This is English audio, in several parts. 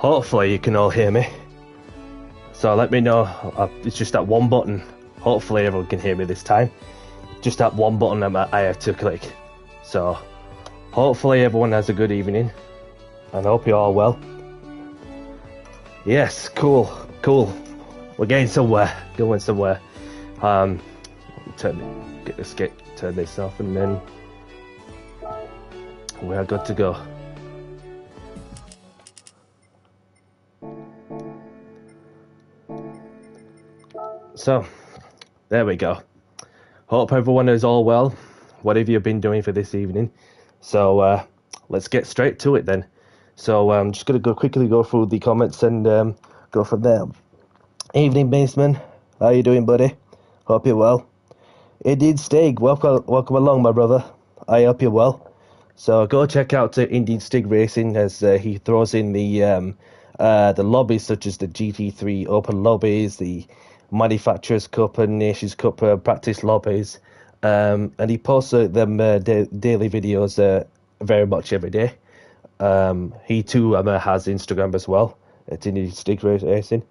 Hopefully you can all hear me. So let me know. It's just that one button. Hopefully everyone can hear me this time. Just that one button that I have to click. So hopefully everyone has a good evening. And I hope you're all well. Yes, cool. We're getting somewhere. Going somewhere. Turn this off, and then we are good to go. So, there we go. Hope everyone is all well. What have you been doing for this evening? So, let's get straight to it then. So, I'm just going to quickly go through the comments and go from there. Evening, Baseman. How you doing, buddy? Hope you're well. Indeed, Stig. Welcome along, my brother. I hope you're well. So, go check out Indeed Stig Racing as he throws in the lobbies such as the GT3 Open lobbies, the Manufacturers Cup and Nations Cup practice lobbies, and he posts them daily videos very much every day. He too has Instagram as well. It's Indeed Stig Racing.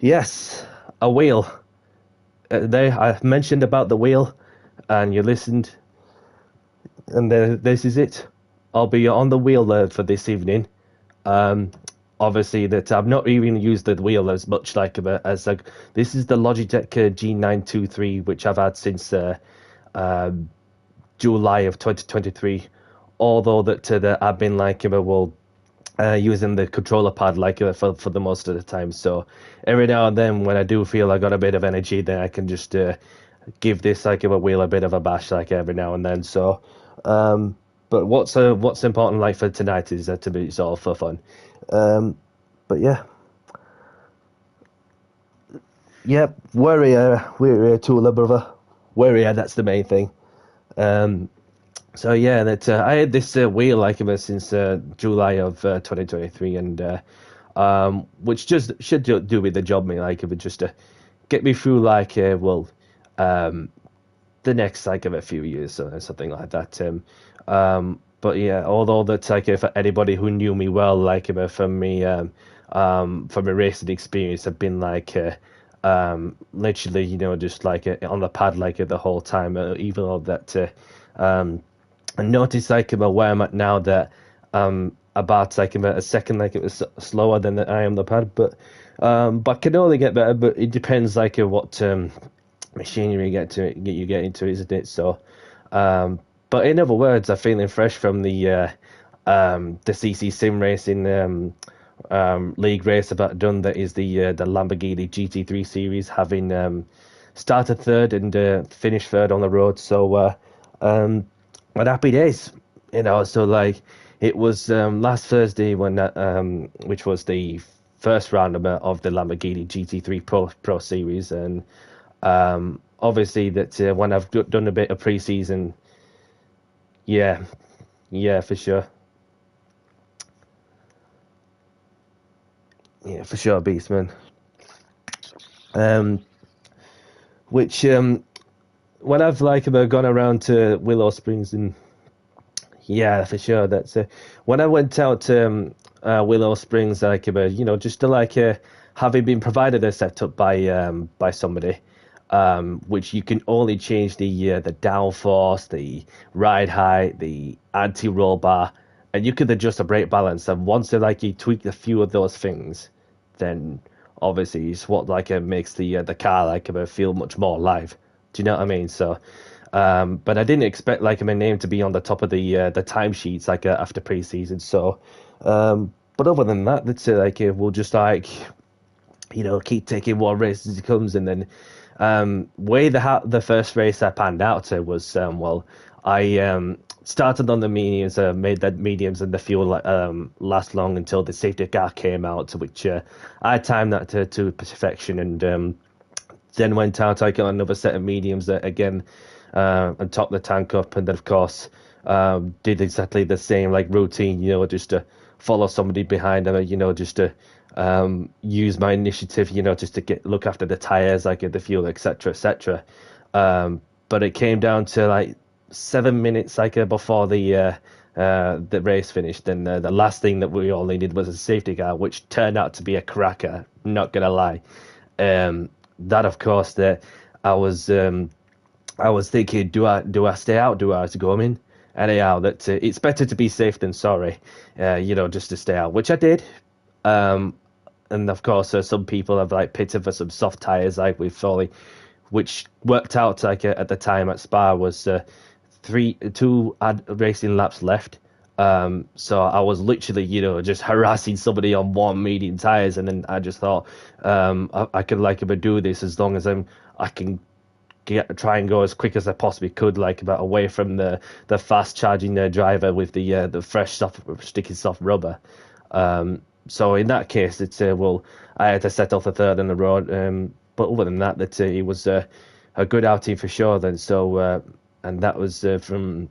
Yes, a wheel. I mentioned about the wheel, and you listened, and this is it. I'll be on the wheel for this evening. Obviously, that I've not even used the wheel as much this is the Logitech G923, which I've had since July of 2023. Although that I've been using the controller pad for the most of the time. So every now and then when I do feel I got a bit of energy, then I can just give this a wheel a bit of a bash every now and then. So but what's important for tonight is to be all for fun. But yeah. Yep, we're Tula, brother. We're that's the main thing. So yeah, that I had this wheel since July of 2023, and which just should do with the job, just to get me through the next a few years or something like that. But yeah, although that for anybody who knew me well, from my racing experience, I've been literally just on the pad the whole time, even though that I noticed where I'm at now that about a second it was slower than I am the pad, but can only get better. But it depends what machinery you get into, isn't it? So but in other words, I'm feeling fresh from the CC Sim Racing league race I've done. That is the Lamborghini GT3 series, having started third and finished third on the road. So but happy days, So it was last Thursday when which was the first round of the Lamborghini GT3 Pro Series, and obviously that when I've done a bit of pre-season, yeah, for sure. Yeah, for sure, Beastman. Which when I've gone around to Willow Springs, and yeah, for sure, that's when I went out to Willow Springs, just to having been provided a setup by somebody, which you can only change the downforce, the ride height, the anti-roll bar, and you could adjust the brake balance. And once you tweak a few of those things, then obviously it's what makes the car feel much more alive. Do you know what I mean? So, but I didn't expect my name to be on the top of the timesheets after pre-season. So, but other than that, let's say we'll just keep taking one race as it comes, and then way the first race I panned out to was I started on the mediums, made the mediums and the fuel last long until the safety car came out, which I timed that to perfection, and then went out. I got another set of mediums again and topped the tank up, and then of course did exactly the same routine, just to follow somebody behind them, just to use my initiative, just to look after the tires, the fuel, etc. But it came down to 7 minutes before the the race finished, then the last thing that we all needed was a safety car, which turned out to be a cracker. Not gonna lie. That of course that I was thinking, do I stay out? Do I have to go in? Anyhow, that it's better to be safe than sorry. Just to stay out, which I did. Um, and of course, some people have like pitted for some soft tires, like with Foley, which worked out like at the time at Spa was two racing laps left. So I was literally, just harassing somebody on one medium tires, and then I just thought, I could like do this as long as I can try and go as quick as I possibly could, like about away from the fast charging driver with the fresh sticky soft rubber. So in that case, I had to settle for third on the road. But other than that, it was a good outing for sure. Then and that was from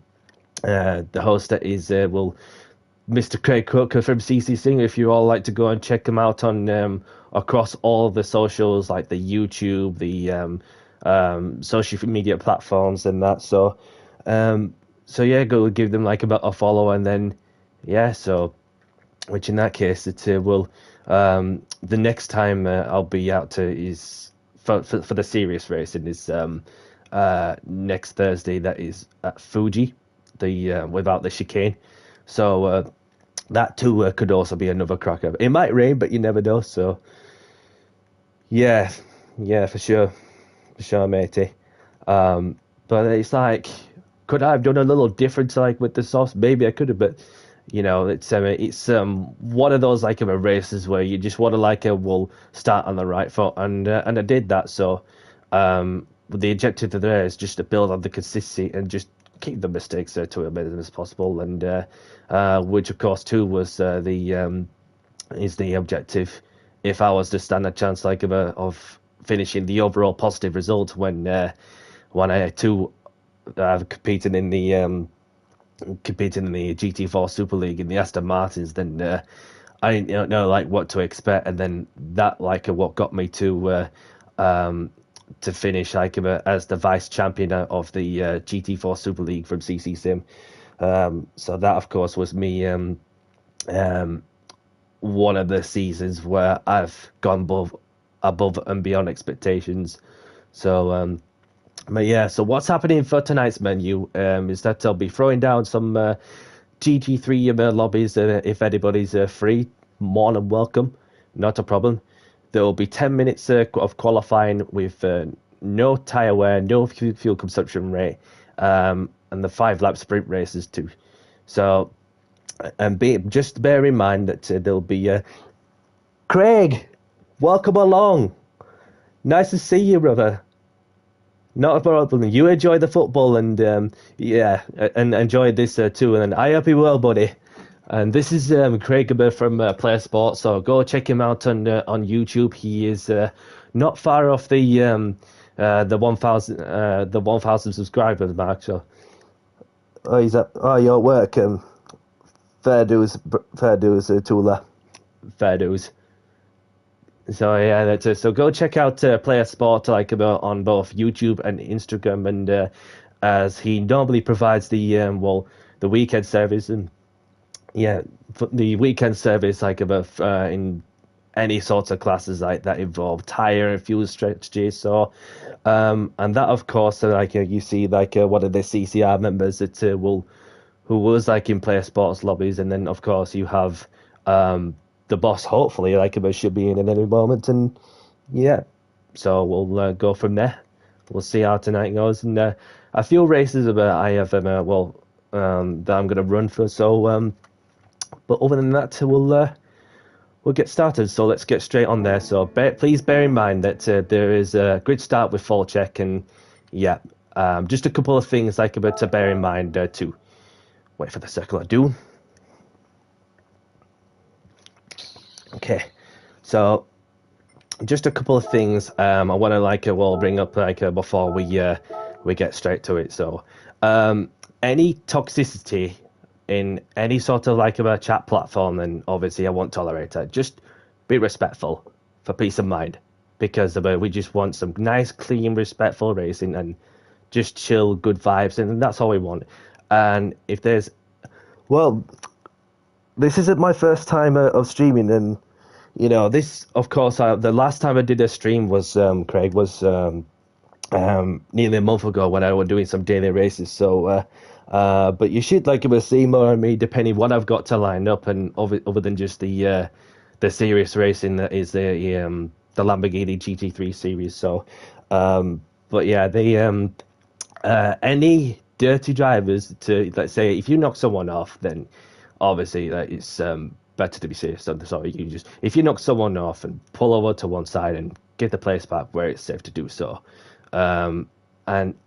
the host that is Mr. Craig Cook from CC Sing. If you all like to go and check him out on across all the socials, like the YouTube, the social media platforms and that. So yeah, go give them like about a follow, and then which in that case it will the next time I'll be out is for the serious racing is next Thursday. That is at Fuji, the without the chicane. So that too could also be another cracker. It might rain, but you never know. So yeah, for sure, matey. But it's like, could I have done a little different, like with the sauce? Maybe I could have, but it's one of those like races where you just want to start on the right foot, and I did that. So the objective of there is just to build on the consistency and just keep the mistakes to a minimum as possible, and which of course too was is the objective. If I was to stand a chance of finishing the overall positive result when I too competing in the GT4 Super League in the Aston Martins, then I didn't know like what to expect, and then that what got me to finish as the vice champion of the GT4 Super League from CC Sim. So that of course was me one of the seasons where I've gone above and beyond expectations. So but yeah, so what's happening for tonight's menu is that I'll be throwing down some GT3 lobbies. If anybody's free, more than welcome, not a problem. There will be 10 minutes of qualifying with no tyre wear, no fuel consumption rate, and the 5-lap sprint races too. So, and just bear in mind that there'll be Craig, welcome along. Nice to see you, brother. Not a problem. You enjoy the football and and enjoy this too. And I hope you well, buddy. And this is Craig from Player Sports. So go check him out on YouTube. He is not far off the 1,000 subscribers mark. So he's at you're at work. Fair dues, Tula. Fair dues. So yeah, so go check out Player Sport on both YouTube and Instagram, and as he normally provides the weekend service, and the weekend service in any sorts of classes like that involve tire and fuel strategy. So and that of course you see one of the CCR members that who was in Player Sports lobbies, and then of course you have the boss, hopefully, should be in at any moment, and so we'll go from there. We'll see how tonight goes, and a few races I have that I'm going to run for. So, but other than that, we'll get started. So let's get straight on there. So please bear in mind that there is a grid start with full check, and just a couple of things to bear in mind too. Wait for the circle of doom. Okay, so just a couple of things I want to bring up before we get straight to it. So any toxicity in any sort of a chat platform, then obviously I won't tolerate it. Just be respectful for peace of mind, because we just want some nice, clean, respectful racing and just chill, good vibes, and that's all we want. And if there's Well, this isn't my first time of streaming, and you know this. Of course, the last time I did a stream was Craig was nearly a month ago when I was doing some daily races. So, but you should like see more of me depending what I've got to line up, and other than just the serious racing that is the Lamborghini GT3 series. So, but yeah, any dirty drivers to, let's say, if you knock someone off, then obviously it's better to be safe. So you just, if you knock someone off, and pull over to one side and give the place back where it's safe to do so. And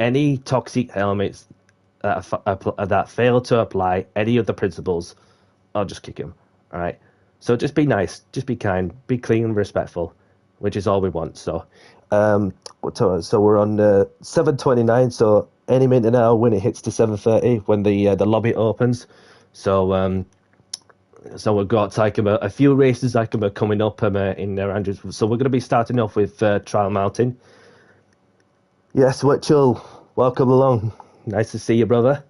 any toxic elements that fail to apply any of the principles, I'll just kick him. All right. So just be nice, just be kind, be clean and respectful, which is all we want. So, so we're on 7:29. So any minute now, when it hits to 7:30, when the lobby opens. So so we've got like a few races like coming up in around. So we're going to be starting off with Trial Mountain. Yes, Witchell, welcome along. Nice to see you, brother.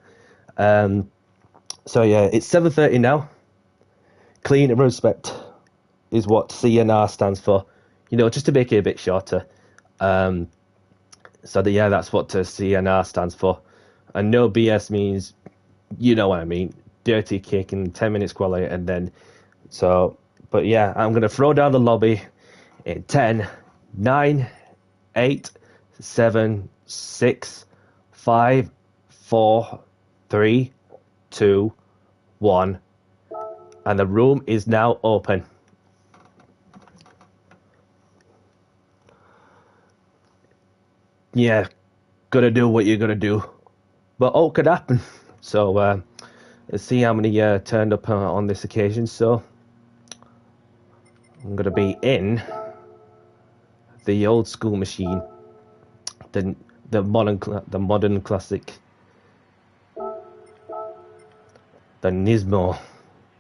So yeah, it's 7:30 now. Clean and respect is what CNR stands for. You know, just to make it a bit shorter. So yeah, that's what CNR stands for. And no BS means, you know what I mean, dirty kick in 10 minutes quality, and then so. But yeah, I'm gonna throw down the lobby in 10, 9, 8, 7, 6, 5, 4, 3, 2, 1, and the room is now open. Yeah, gotta do what you're gonna do, but all could happen. So let's see how many turned up on this occasion. So I'm gonna be in the old school machine, the modern classic, the Nismo.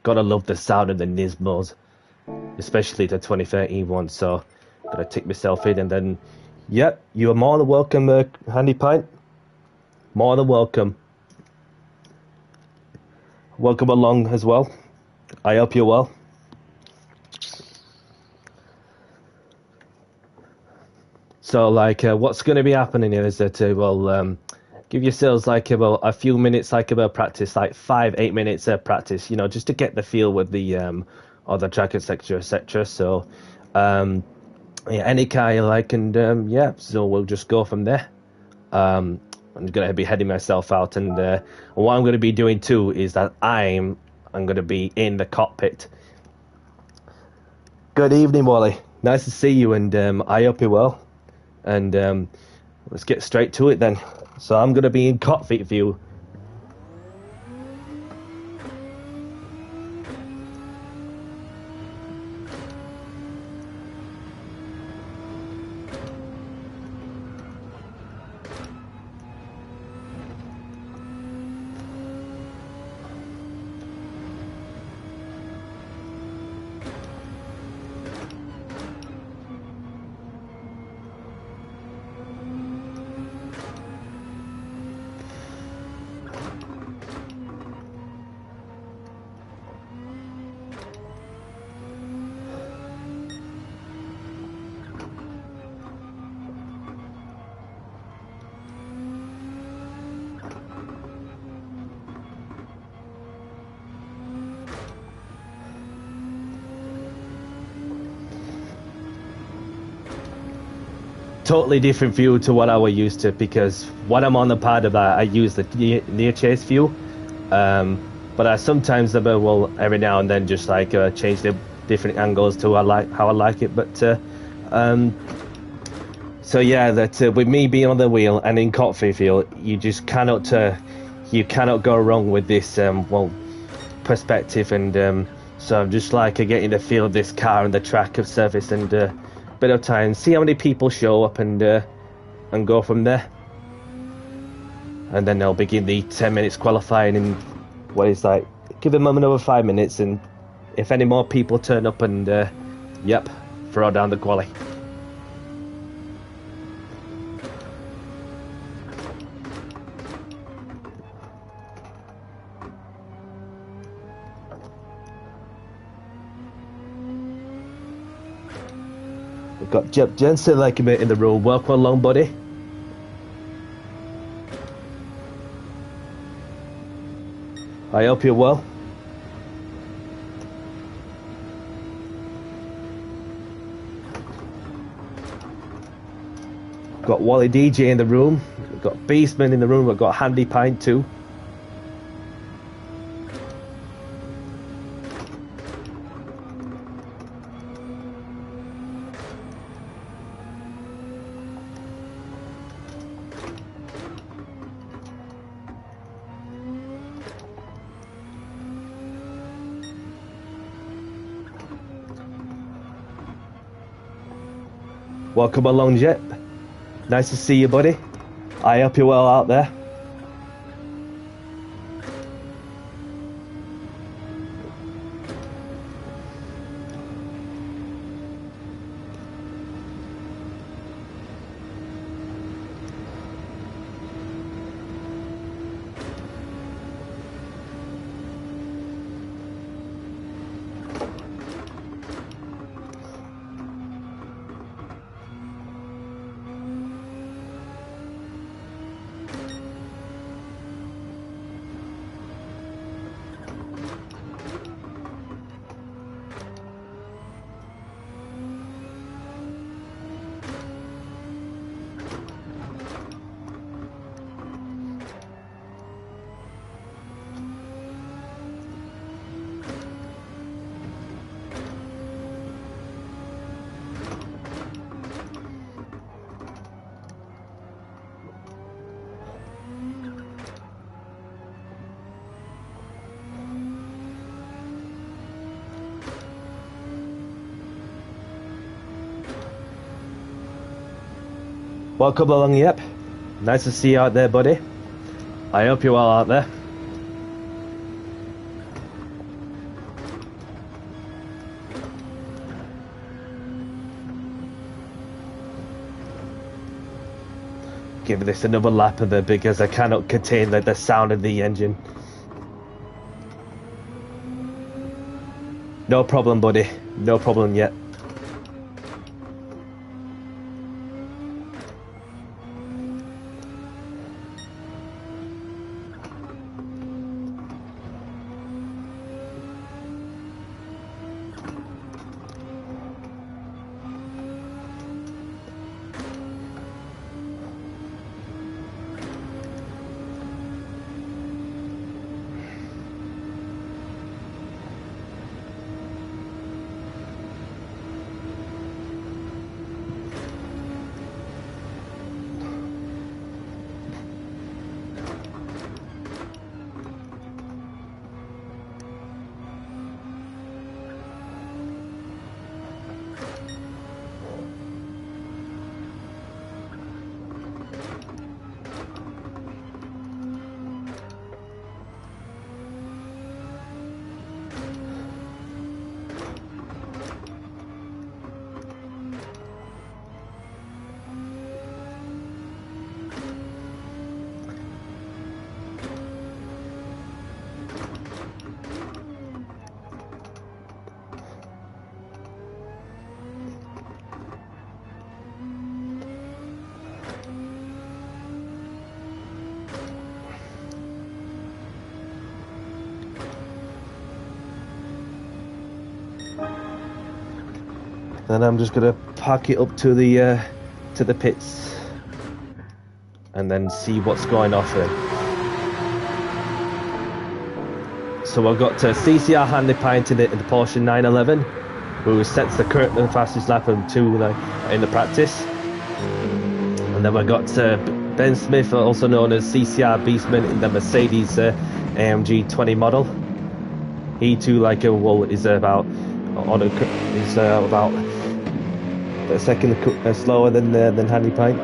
Gotta love the sound of the Nismos, especially the 2013 one. So gotta tick myself in, and then yep, you are more than welcome, Handy Pint. More than welcome. Welcome along as well. I hope you're well. So, like, what's going to be happening here is that, give yourselves like about a few minutes, like about practice, like 5-8 minutes of practice, you know, just to get the feel with the other track, etc., etc. So, yeah, any car you like, and yeah, so we'll just go from there. I'm going to be heading myself out, and what I'm going to be doing too is that I'm going to be in the cockpit. Good evening, Wally. Nice to see you, and I hope you're well. And let's get straight to it then. So I'm going to be in cockpit view. Totally different view to what I was used to, because when I'm on the pad I use the near chase view, but I sometimes every now and then just like change the different angles to how I like it. But so yeah, that with me being on the wheel and in cockpit view, you just cannot go wrong with this perspective, and so I'm just like getting the feel of this car and the track of surface, and bit of time, see how many people show up, and go from there. And then they'll begin the 10 minutes qualifying in what is like, give them another 5 minutes, and if any more people turn up, and yep, throw down the quali. We've got Jensen like him in the room. Welcome along, buddy. I hope you're well. Got Wally DJ in the room. We've got Beastman in the room. We've got Handy Pint too. Welcome along, Jet. Nice to see you, buddy. I hope you're well out there. Welcome along, yep. Nice to see you out there, buddy. I hope you're well out there. Give this another lap of it because I cannot contain the sound of the engine. No problem, buddy. No problem yet. Then I'm just gonna park it up to the pits and then see what's going off there. So I've got CCR Handy Pint in the Porsche 911, who sets the current fastest lap in the practice. And then we've got Ben Smith, also known as CCR Beastman, in the Mercedes AMG 20 model. He too, is about a second slower than Handy Pint.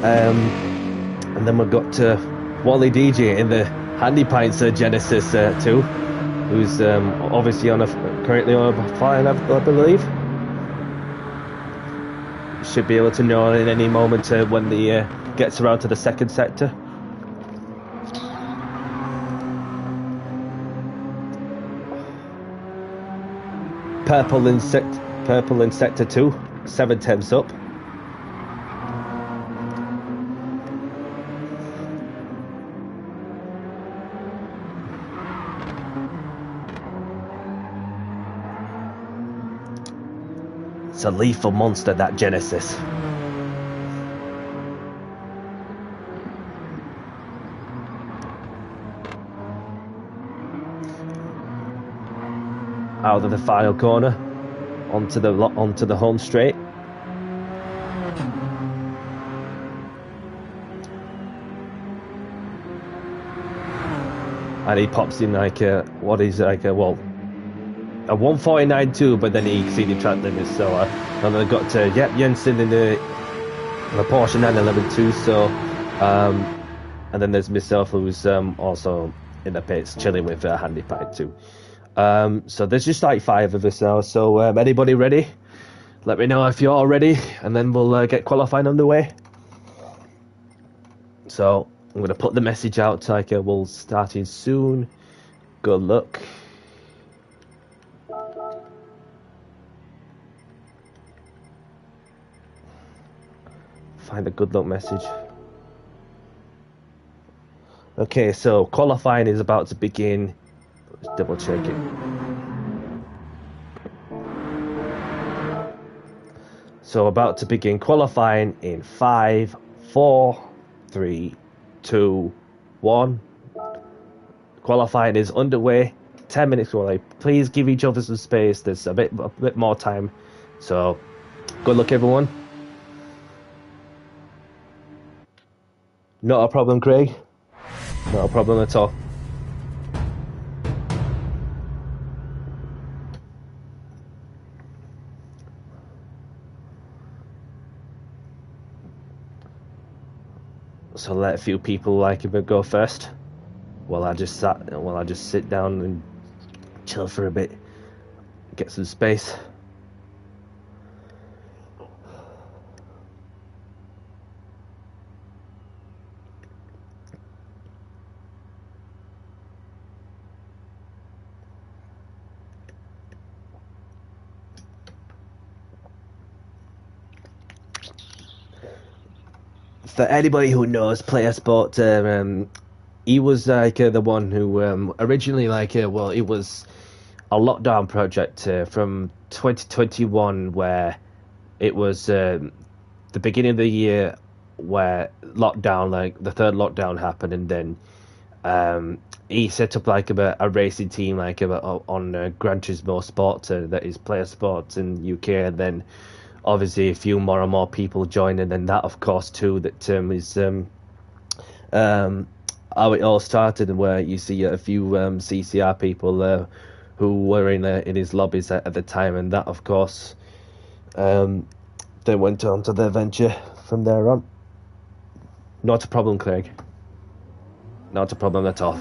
And then we've got Wally DJ in the Handy Pint's Genesis too, who's obviously currently on a fire, I believe. Should be able to know in any moment when the gets around to the second sector. Purple in sector 2. 7 tenths up. It's a lethal monster, that Genesis. Out of the final corner, onto the home straight. And he pops in like a 149.2, but then he exceeded track limits. So and then I got to Jensen in the Porsche 911 so and then there's myself, who's also in the pits chilling with Handy Pipe too. So there's just like 5 of us now. So anybody ready? Let me know if you're all ready, and then we'll get qualifying underway. So I'm gonna put the message out like we'll start in soon. Good luck. Find a good luck message. Okay, so qualifying is about to begin. Let's double check it. So about to begin qualifying in 5, 4, 3, 2, 1. Qualifying is underway. 10 minutes away. Please give each other some space. There's a bit more time. So good luck, everyone. Not a problem, Craig. Not a problem at all. So let a few people like him go first, while I just sit down and chill for a bit, get some space. For anybody who knows Player Sport, he was like the one who originally it was a lockdown project from 2021, where it was the beginning of the year where lockdown, like the third lockdown happened, and then he set up like a racing team on Gran Turismo Sport, that is Player Sport in UK, and then obviously a few more and more people joined, and then that of course too that is how it all started, and where you see a few CCR people who were in his lobbies at the time, and that of course they went on to their venture from there on. Not a problem, Craig. Not a problem at all.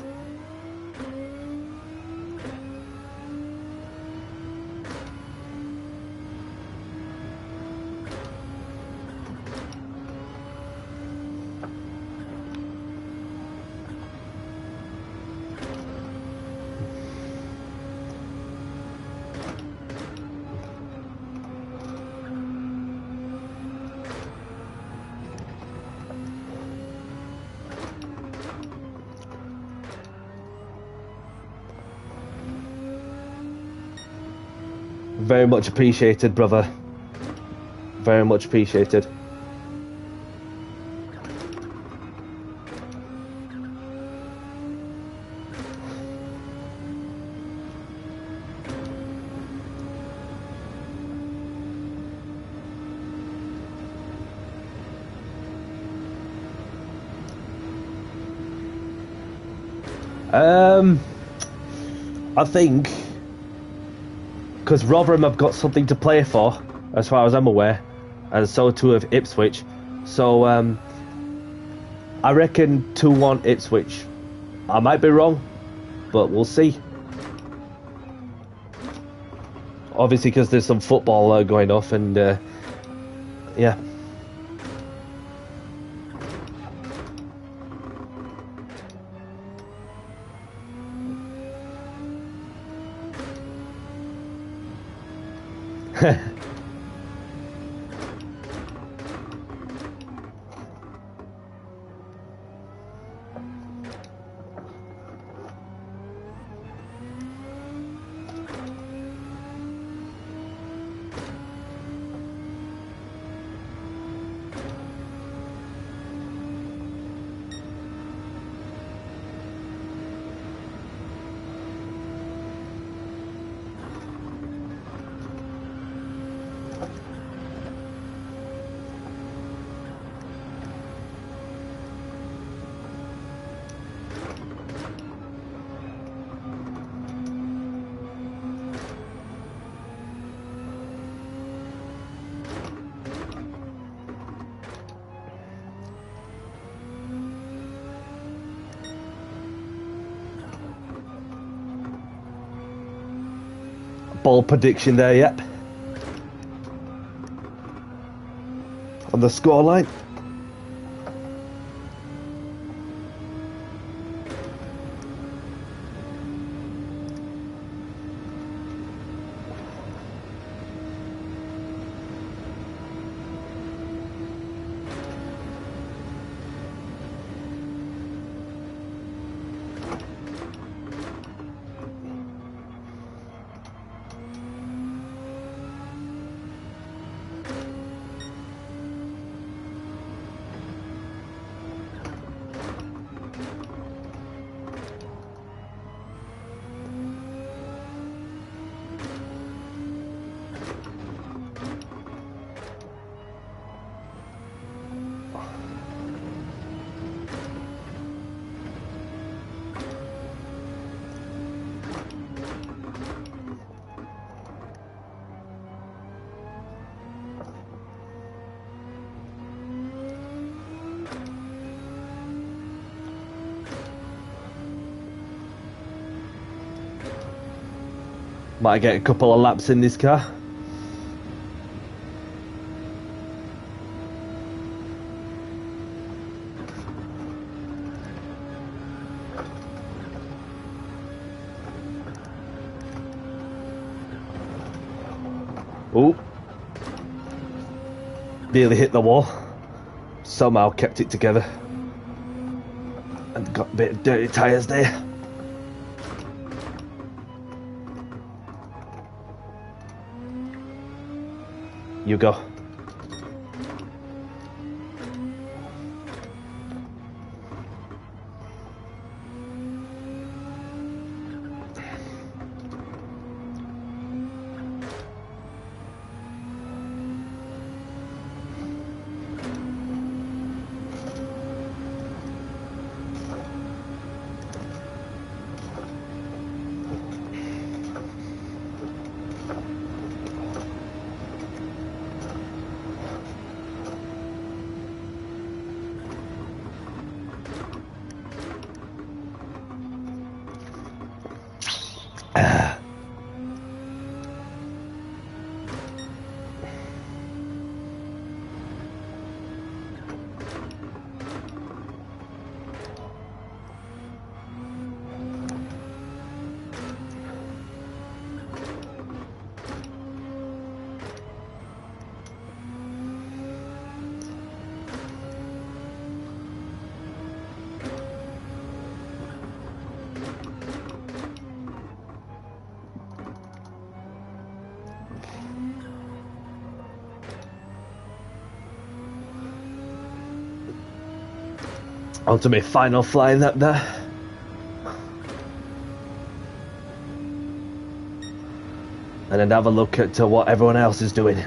Very much appreciated, brother. Very much appreciated. I think because Rotherham have got something to play for, as far as I'm aware, and so too have Ipswich. So I reckon 2-1 Ipswich. I might be wrong, but we'll see. Obviously, because there's some football going off, and yeah. Bold prediction there, yep. On the scoreline. Might get a couple of laps in this car. Oh, nearly hit the wall. Somehow kept it together. And got a bit of dirty tyres there. You go. On to my final flying lap there. And then have a look at what everyone else is doing.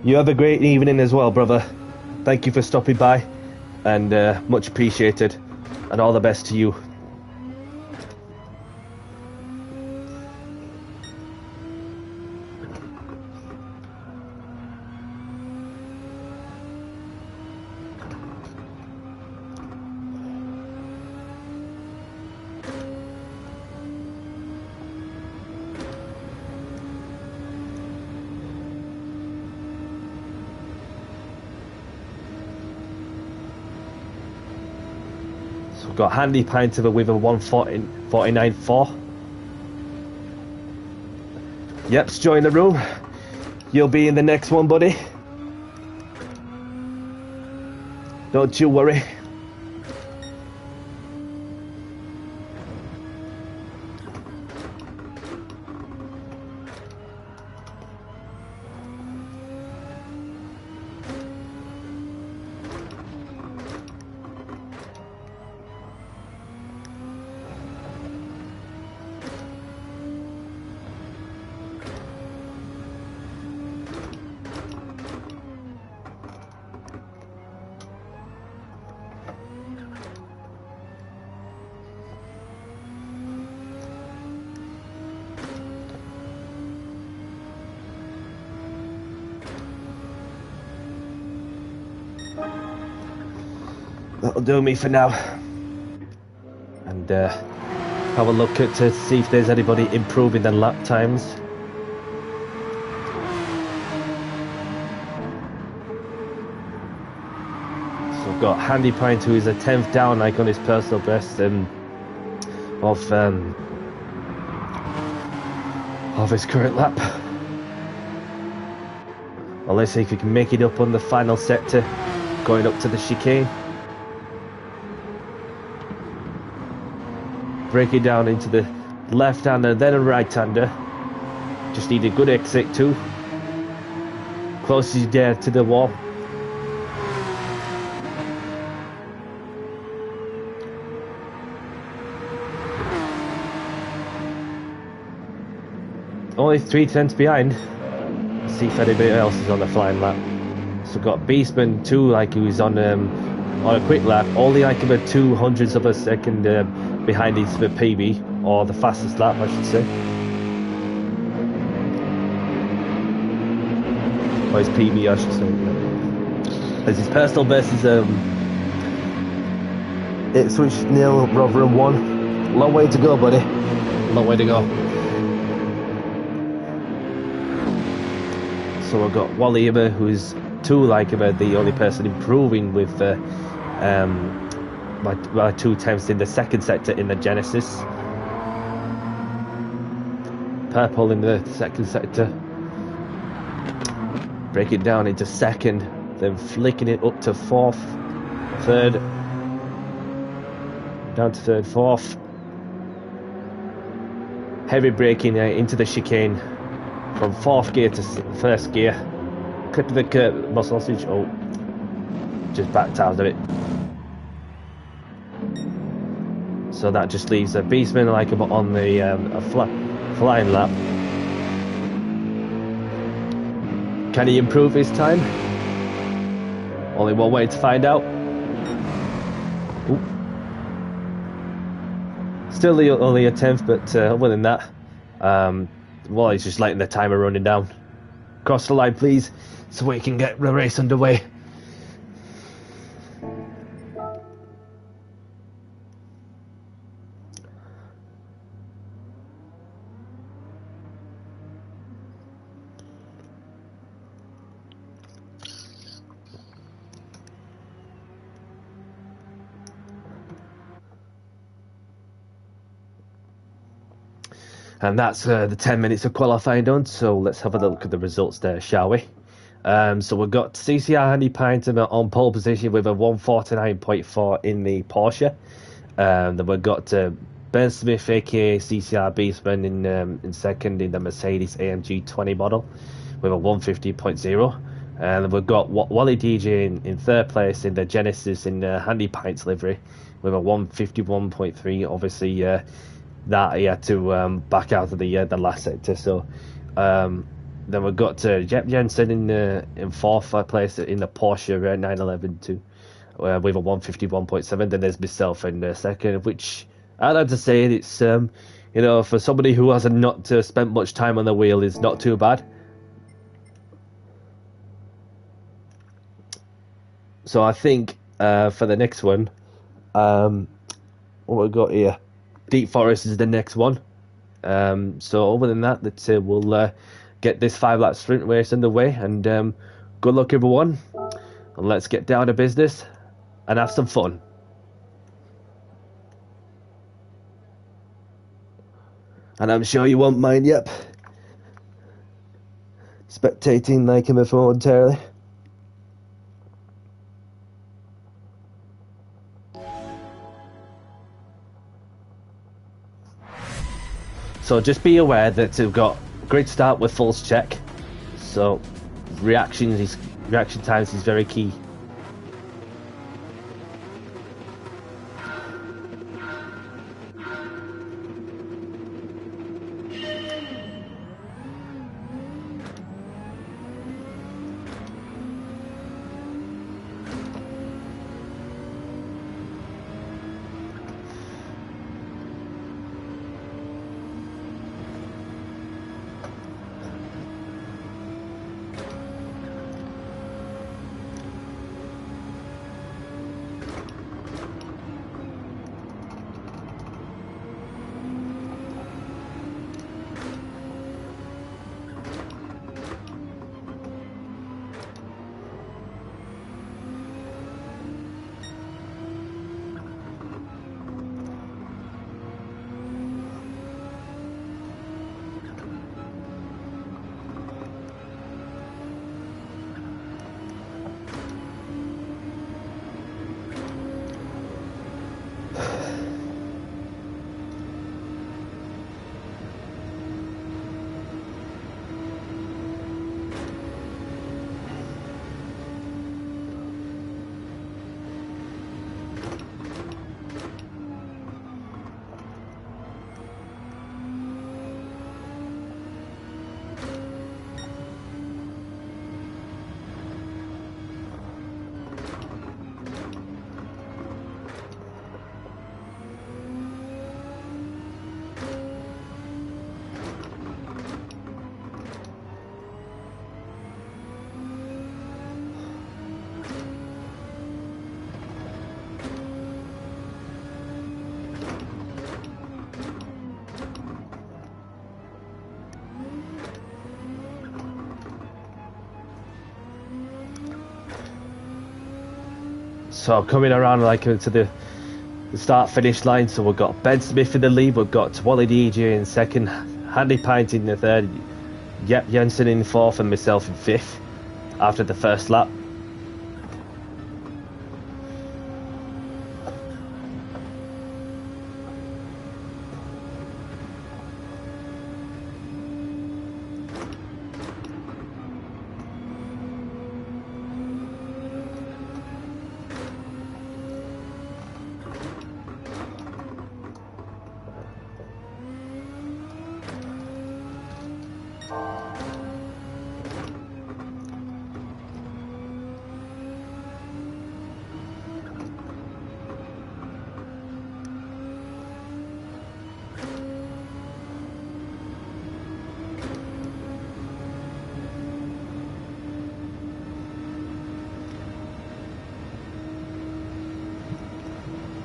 You have a great evening as well, brother. Thank you for stopping by. And much appreciated, and all the best to you. Got handy pint of it with a 149.4. Yep, join the room. You'll be in the next one, buddy. Don't you worry. That'll do me for now. And have a look at to see if there's anybody improving their lap times. So I've got Handy Pint, who is a 10th down, like on his personal best of his current lap. Well, let's see if we can make it up on the final sector, going up to the chicane. Break it down into the left-hander, then a right-hander. Just need a good exit too. Close as you dare to the wall. Only 3 tenths behind. Let's see if anybody else is on the flying lap. So we've got Beastman 2, like he was on a quick lap, only like about 200ths of a second behind his PB, or the fastest lap, I should say. Or his PB, I should say. As his personal best is Ipswich 0, Rotherham 1. Long way to go, buddy. Long way to go. So I've got Wally Immer, who's 2 like about the only person improving with by 2 tenths in the second sector in the Genesis. Purple in the second sector. Break it down into second, then flicking it up to 4th, 3rd, down to 3rd, 4th. Heavy braking into the chicane from 4th gear to 1st gear. Clipping the curb, muscle sausage. Oh, just backed out of it. So that just leaves a Beastman like on the flying lap. Can he improve his time? Only one way to find out. Ooh. Still only a 10th, but other than that, well, he's just letting the timer running down. Cross the line, please, so we can get the race underway. And that's the 10 minutes of qualifying done, so let's have a look at the results there, shall we? So we've got CCR Handy Pynton on pole position with a 149.4 in the Porsche. Then we've got Ben Smith, aka CCR Beastman, in second in the Mercedes AMG 20 model with a 150.0. And then we've got Wally DJ in third place in the Genesis in Handy Pints livery with a 151.3. Obviously, that he had to back out of the last sector. So then we've got Jep Jensen in fourth place in the Porsche 911 too, with a 151.7. Then there's myself in second, which I'd like to say it's you know, for somebody who hasn't not spent much time on the wheel, is not too bad. So I think for the next one, what we've got here, Deep Forest is the next one. So other than that, we'll get this 5-lap sprint race underway, and good luck everyone, and let's get down to business and have some fun. And I'm sure you won't mind, yep, spectating like him momentarily. So just be aware that we've got grid start with false check, so reaction times is very key. So coming around like to the start-finish line, so we've got Ben Smith in the lead, we've got Wally DJ in second, Handy Pint in the third, Yep Jensen in fourth, and myself in fifth after the first lap.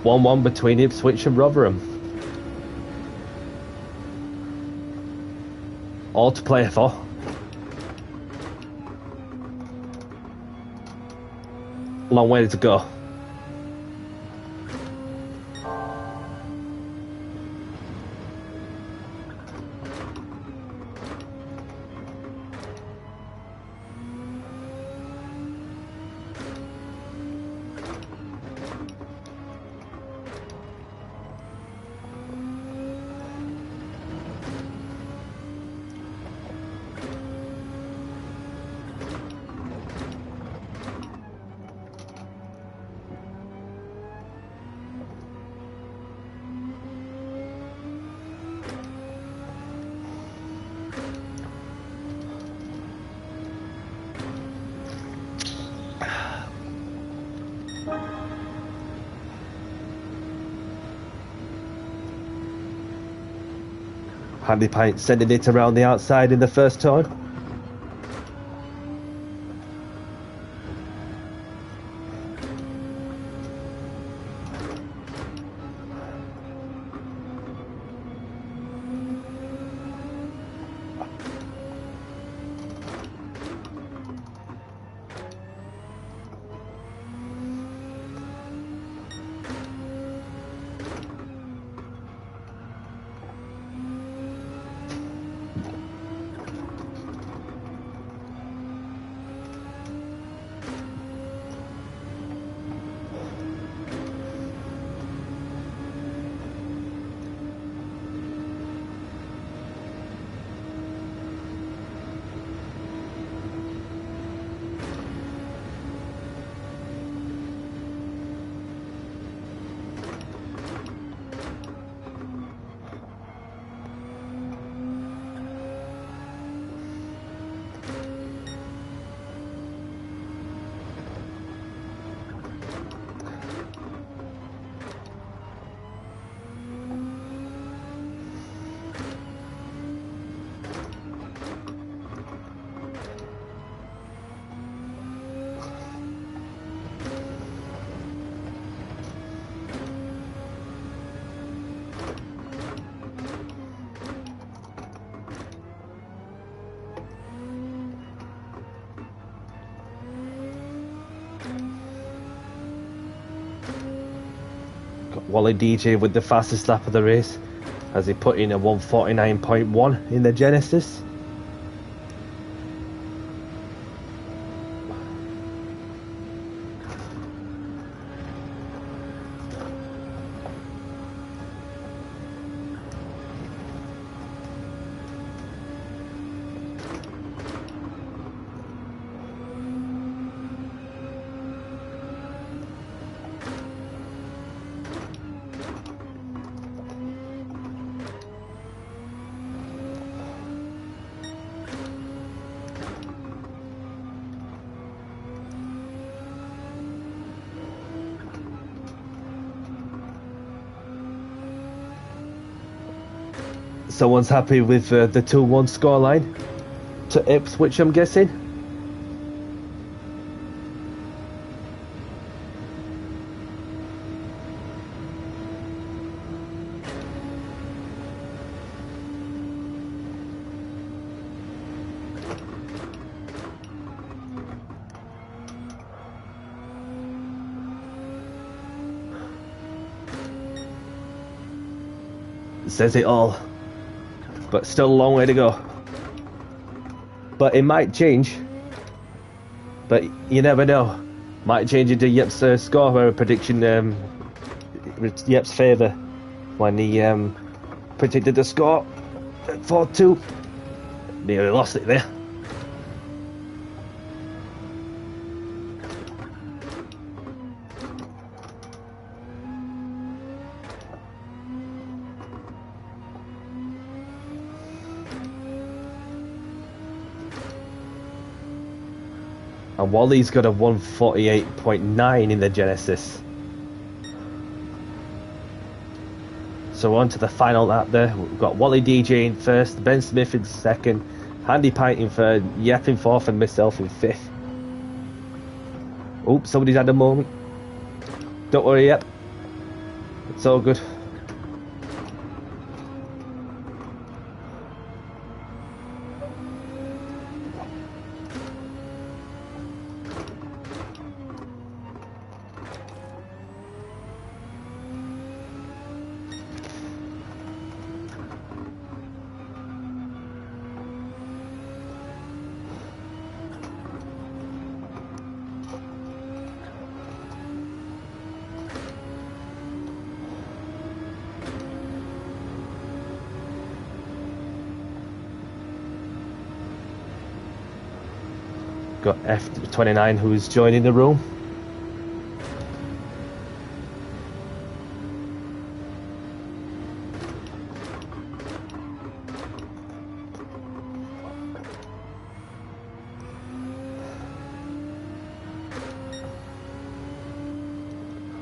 One between Ipswich and Rotherham. All to play for. Long way to go. Handy Pint sending it around the outside in the first turn. Wally DJ with the fastest lap of the race as he put in a 1:49.1 in the Genesis. Someone's happy with the 2-1 scoreline to Ipswich, I'm guessing. says it all. But still a long way to go. But it might change. But you never know. Might change into Yep's score prediction. Yep's favour when he predicted the score at 4-2. Nearly lost it there. And Wally's got a 148.9 in the Genesis. So on to the final lap there. We've got Wally DJ in first, Ben Smith in second, Handy Pint in third, Yep in fourth, and myself in fifth. Oops, somebody's had a moment. Don't worry, Yep. It's all good. Got F29 who's joining the room.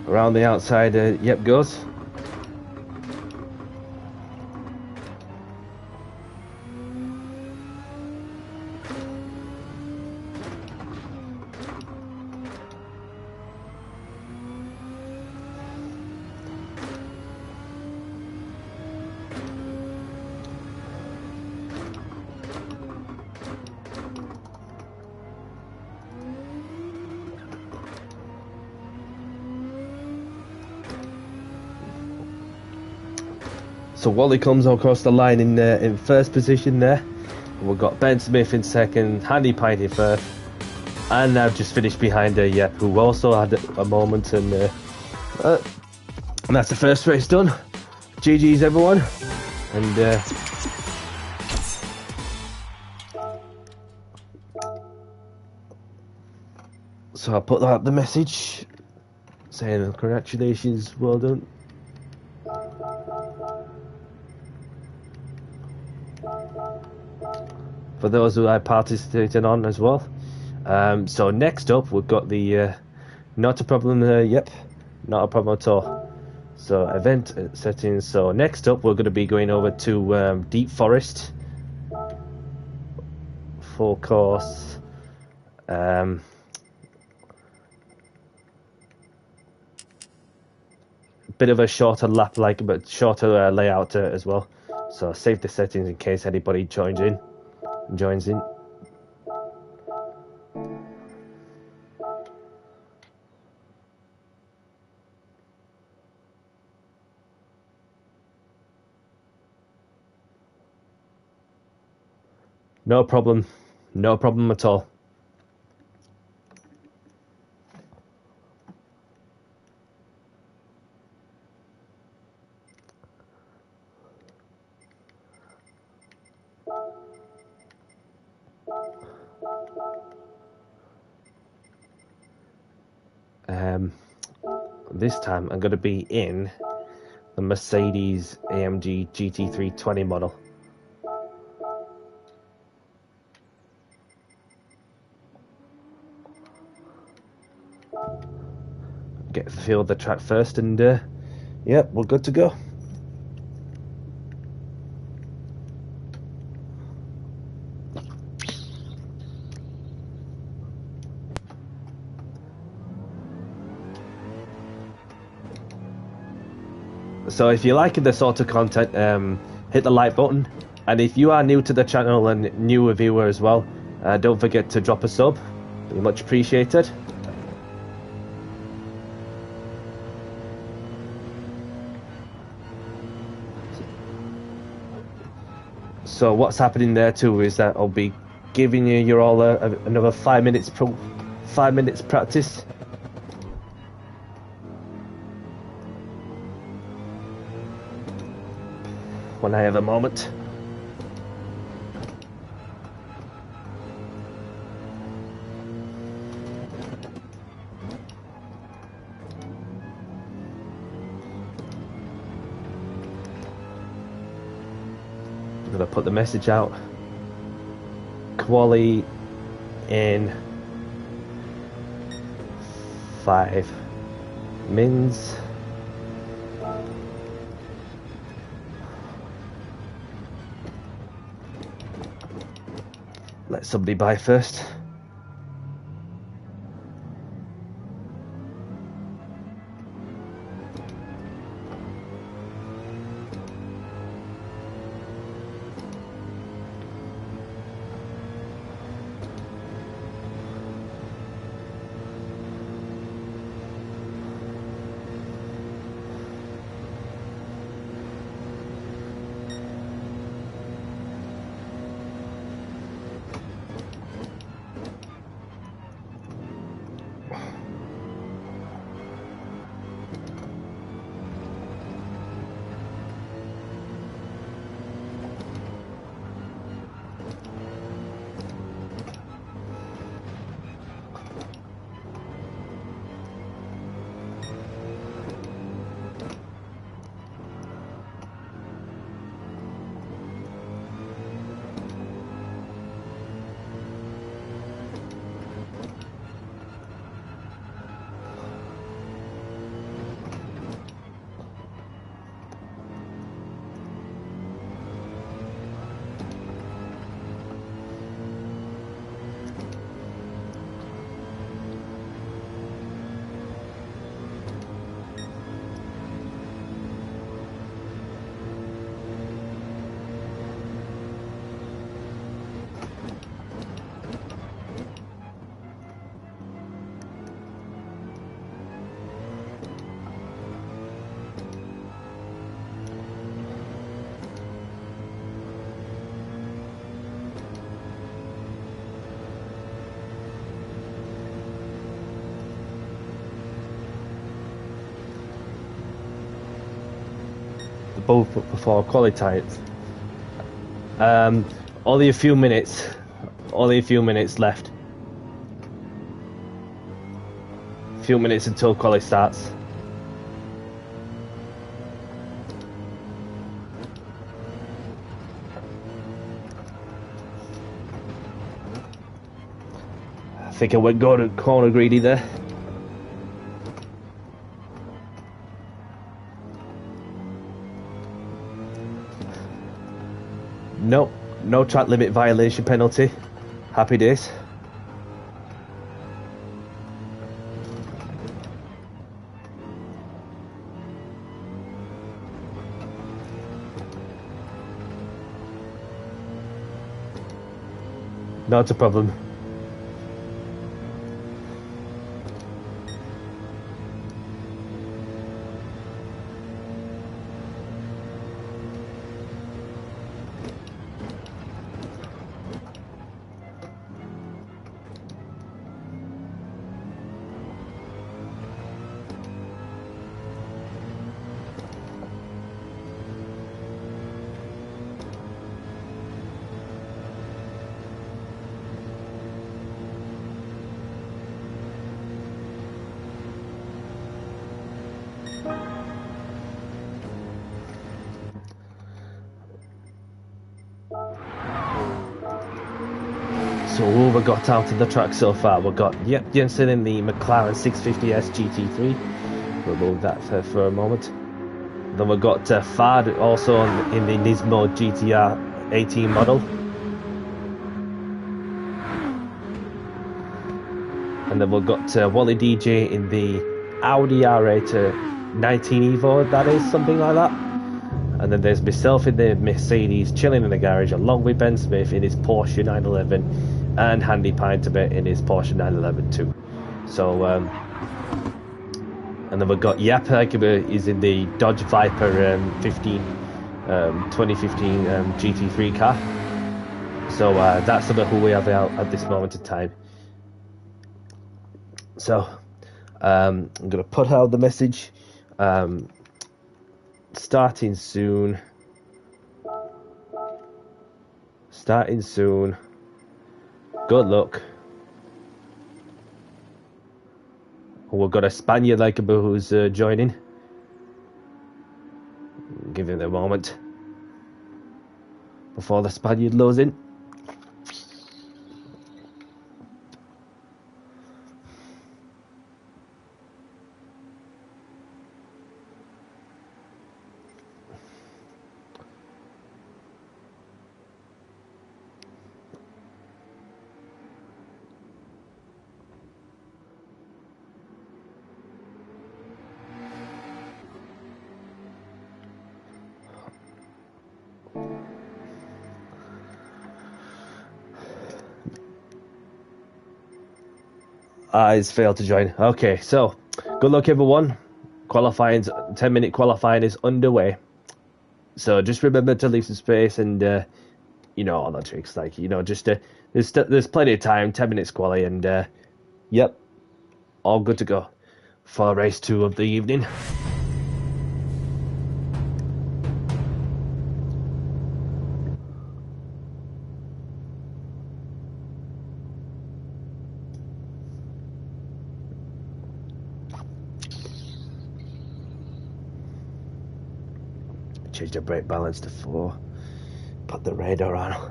Around the outside, Yep goes. So Wally comes across the line in first position there. We've got Ben Smith in second, Handy Pint in third, and now just finished behind Yep, who also had a moment, and that's the first race done. GG's everyone, and so I'll put out the message saying congratulations, well done. For those who I participated on as well. So next up we've got the not a problem, Yep, not a problem at all. So event settings. So next up we're going to be going over to Deep Forest, full course. Bit of a shorter lap, but shorter layout as well. So save the settings in case anybody joins in. No problem at all. This time I'm going to be in the Mercedes AMG GT3 20 model. Get the feel of the track first, and yep, we're good to go. So if you're liking this sort of content, hit the like button, and if you are new to the channel and new a viewer as well, don't forget to drop a sub. Be much appreciated. So what's happening there too is that I'll be giving you all another 5 minutes 5 minutes practice. When I have a moment. I'm gonna put the message out. Quali in 5 mins. Let somebody buy first. Both before quali times. Only a few minutes. Only a few minutes left. Few minutes until quali starts. I think I went corner greedy there. Nope, no track limit violation penalty. Happy days. Not a problem. So who have we got out of the track so far? We've got Jensen in the McLaren 650S GT3. We'll move that for a moment. Then we've got Fad also in the Nismo GTR 18 model. And then we've got Wally DJ in the Audi R8 19 Evo, that is, something like that. And then there's myself in the Mercedes, chilling in the garage, along with Ben Smith in his Porsche 911, and Handy Pintermate in his Porsche 911 too. So, and then we've got Yap is in the Dodge Viper 15 2015 GT3 car. So that's the who we have out at this moment in time. So I'm going to put out the message, starting soon. Starting soon. Good luck. We've got a Spaniard like who's joining. Give him a moment before the Spaniard loads in. He's failed to join. Okay, so good luck everyone. 10-minute qualifying is underway. So just remember to leave some space and you know all the tricks, like just there's plenty of time. 10 minutes quali, and yep, all good to go for race 2 of the evening. Change the brake balance to 4. Put the radar on.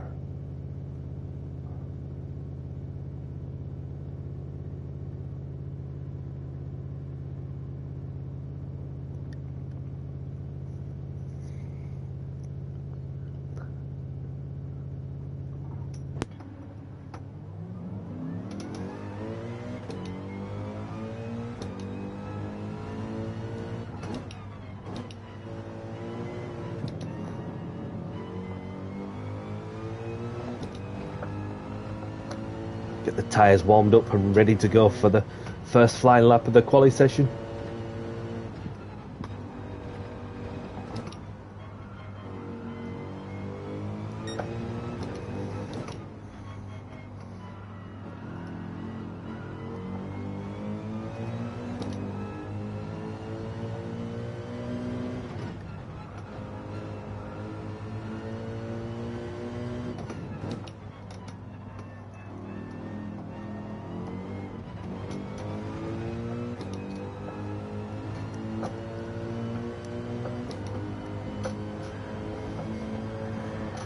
Get the tyres warmed up and ready to go for the first flying lap of the quali session.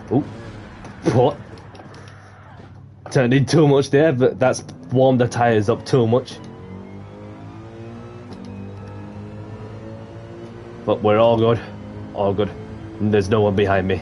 Oh, what? Turned in too much there, but that's warmed the tyres up too much. But we're all good. All good. And there's no one behind me.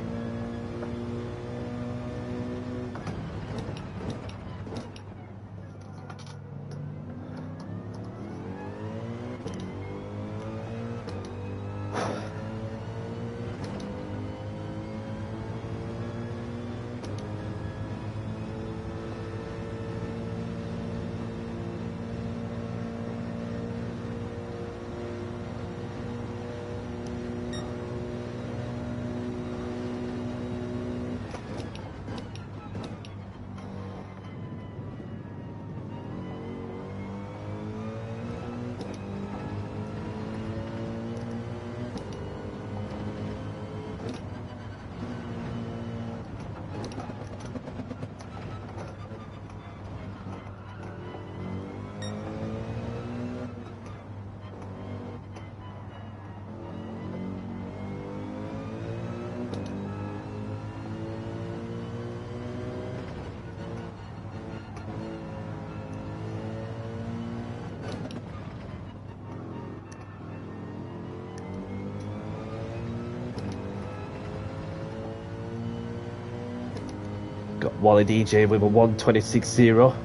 Got Wally DJ with a 126.0.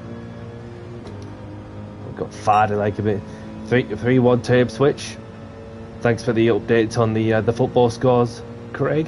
We've got Fardy like a bit 3-1 tape switch. Thanks for the updates on the football scores, Craig.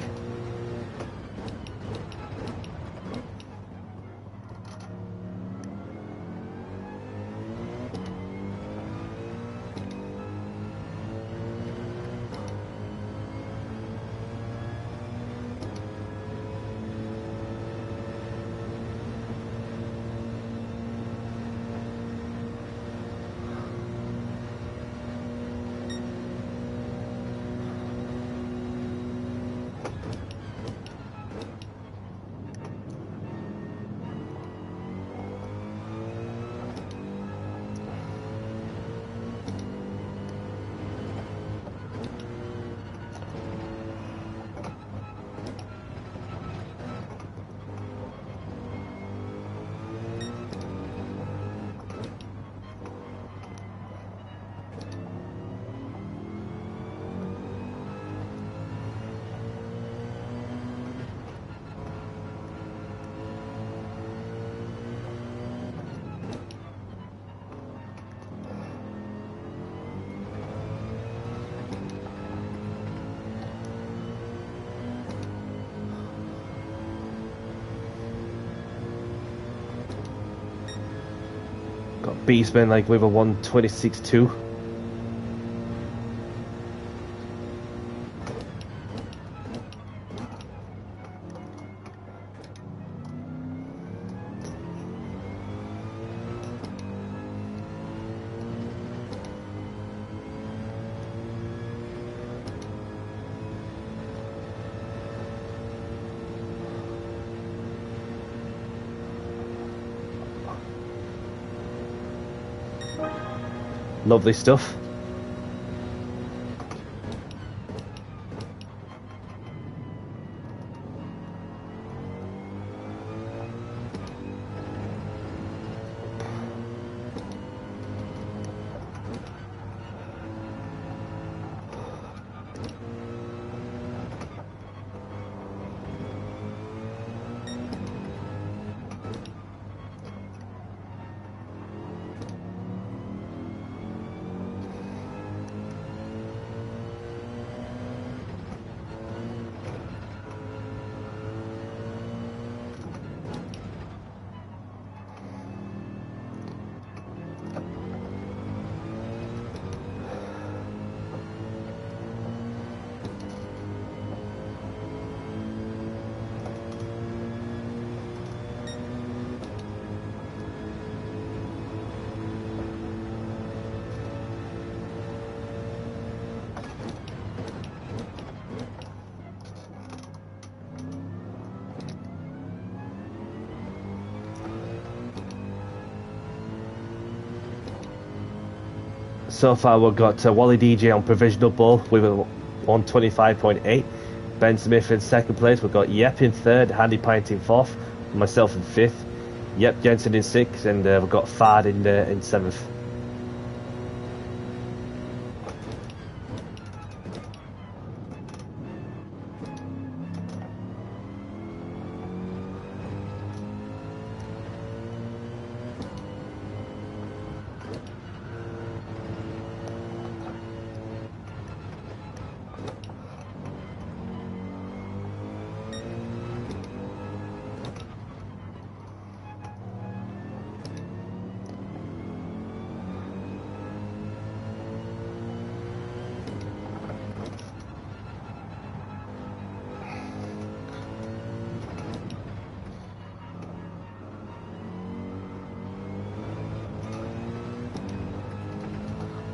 Got Beastman like with a 126.2. Lovely stuff. So far we've got Wally DJ on provisional pole with a 125.8. Ben Smith in second place. We've got Yep in third, Handy Pint in fourth, myself in fifth, Yep Jensen in sixth, and we've got Fard in seventh.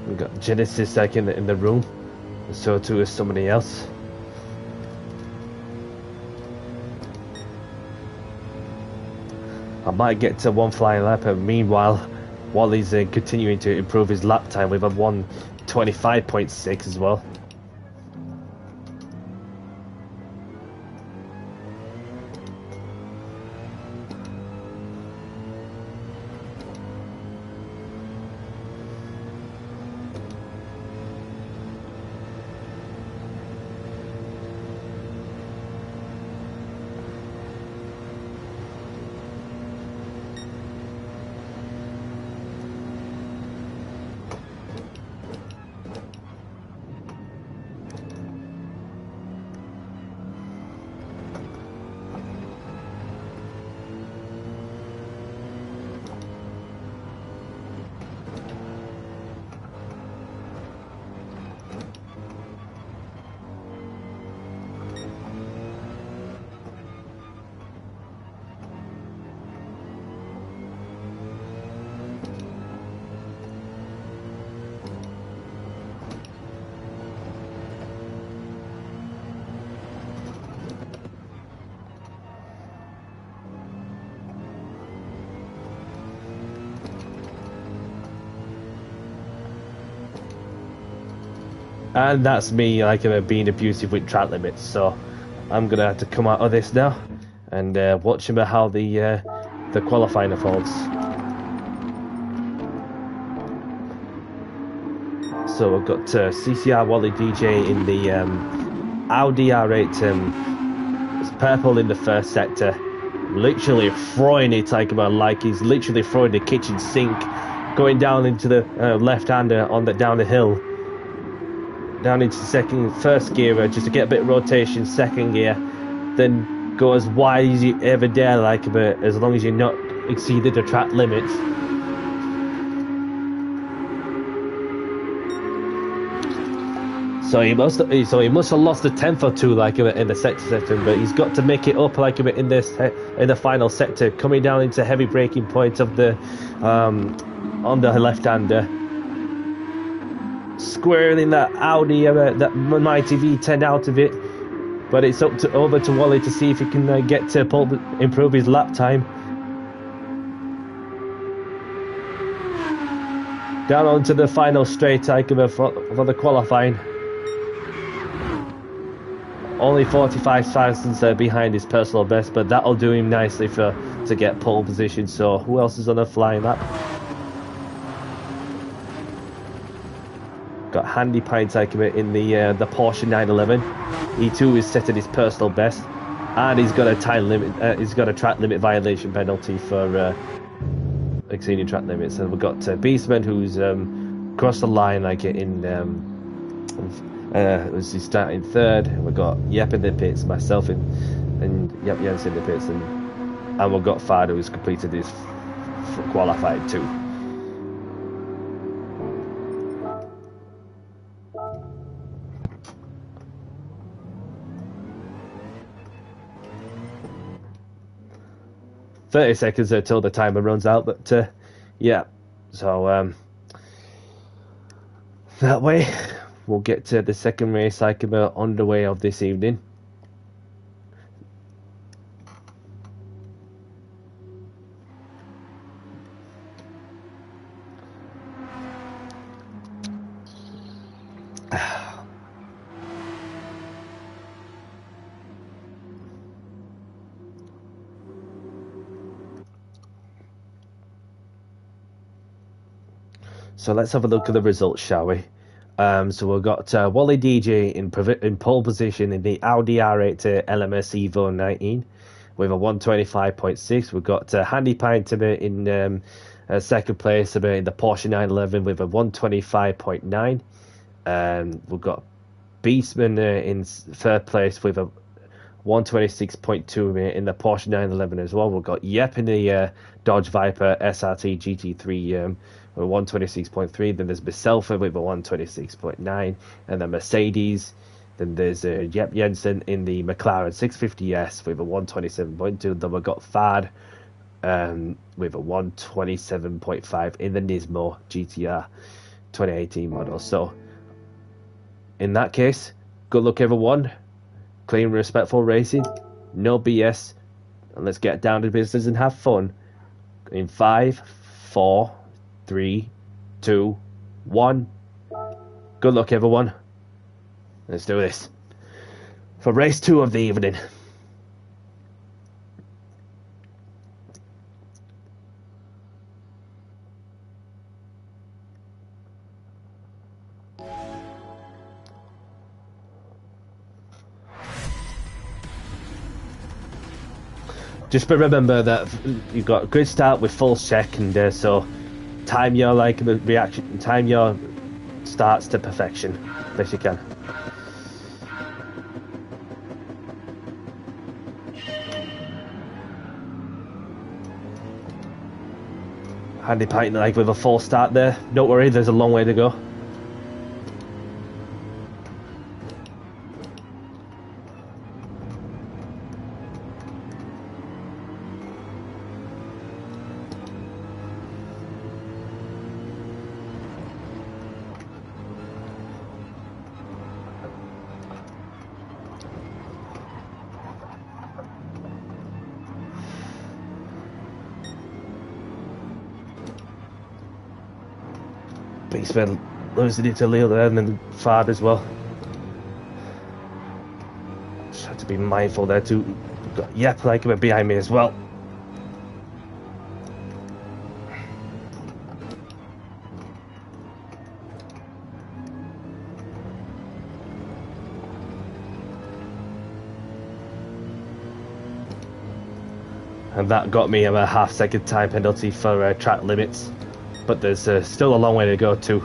We've got Genesis like in the room, and so too is somebody else. I might get to one flying lap, and meanwhile, Wally's continuing to improve his lap time with a 125.6 as well. And that's me like being abusive with track limits, so I'm gonna have to come out of this now and watch how the qualifying unfolds. So we've got CCR Wally DJ in the Audi R8, it's purple in the first sector, literally throwing it like he's literally throwing the kitchen sink, going down into the left-hander down the hill. Down into first gear just to get a bit of rotation, second gear, then go as wide as you ever dare, as long as you're not exceeded the track limits. So he must have lost a tenth or two like in the sector, but he's got to make it up like in the final sector, coming down into heavy braking point of the on the left-hander, squaring that Audi that mighty V10 out of it. But it's over to Wally to see if he can get to improve his lap time. Down onto the final straight for the qualifying. Only 45 thousandths behind his personal best, but that'll do him nicely to get pole position. So who else is on a flying lap? Got Handy Pine in the Porsche 911. He too is setting his personal best, and he's got a time limit. He's got a track limit violation penalty for exceeding track limits. And we've got Beastman, who's crossed the line he's starting third. We've got Yep in the pits, myself and Yep Jens in the pits, and we've got Fado, who's completed his qualified too. "30 seconds until the timer runs out," but yeah, so that way we'll get to the second race underway of this evening. So let's have a look at the results, shall we? So we've got Wally DJ in pole position in the Audi R8 LMS Evo 19 with a 125.6. We've got Handy Pine in second place in the Porsche 911 with a 125.9. We've got Beastman in third place with a 126.2 in the Porsche 911 as well. We've got Yep in the Dodge Viper SRT GT3 with 126.3. Then there's myself with a 126.9, and then Mercedes. Then there's Yep Jensen in the McLaren 650S with a 127.2. Then we've got Fad with a 127.5 in the Nismo GTR 2018 model. So in that case, good luck everyone. Clean, respectful racing, no BS, and let's get down to business and have fun. In 5, 4, 3, 2, 1. Good luck, everyone. Let's do this for race 2 of the evening. Just remember that you've got a grid start with full check, and so time your reaction, time your starts to perfection, best you can. Handy Pint with a full start there. Don't worry, there's a long way to go. Beastman losing it to Leo there, and then Fard as well. Just have to be mindful there too. We've got Yep behind me as well. And that got me a half-second time penalty for track limits. But there's still a long way to go too.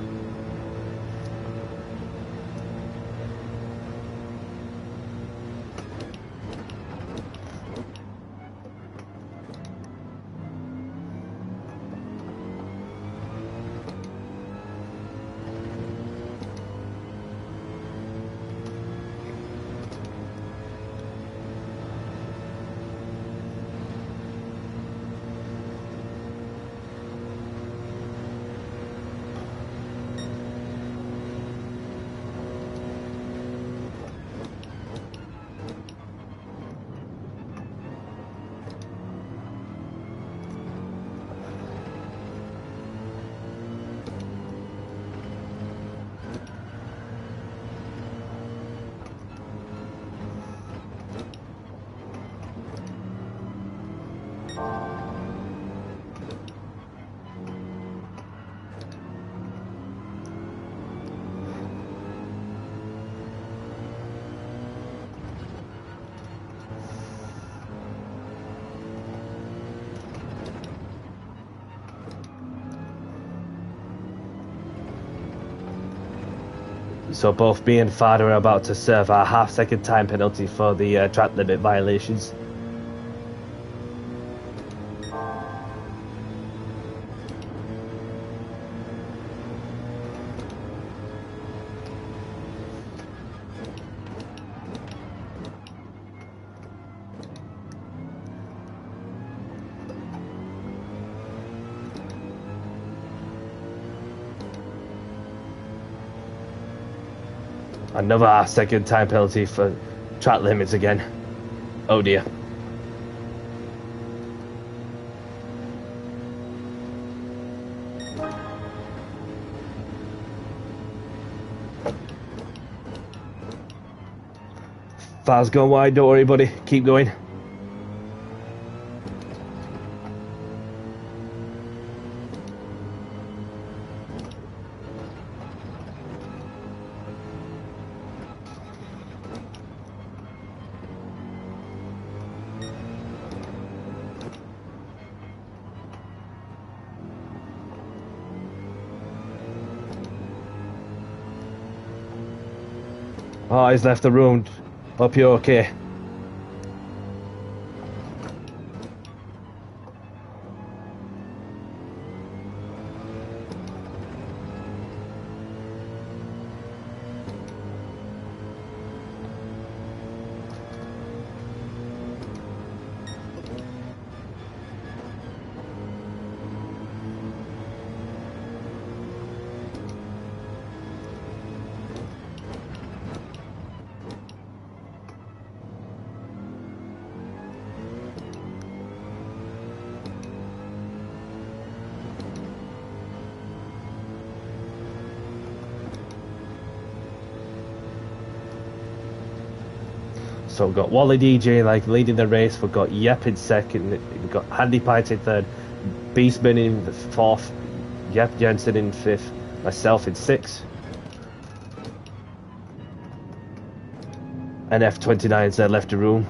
So both me and Fada are about to serve our half-second time penalty for the track limit violations. Another half-second time penalty for track limits again. Oh dear. Far's gone wide, don't worry buddy, keep going. Oh, he's left the room. Hope you're okay. So we've got Wally DJ like leading the race, we've got Yep in second, we've got Handy Pint in third, Beastman in fourth, Yep Jensen in fifth, myself in sixth, and F29's left the room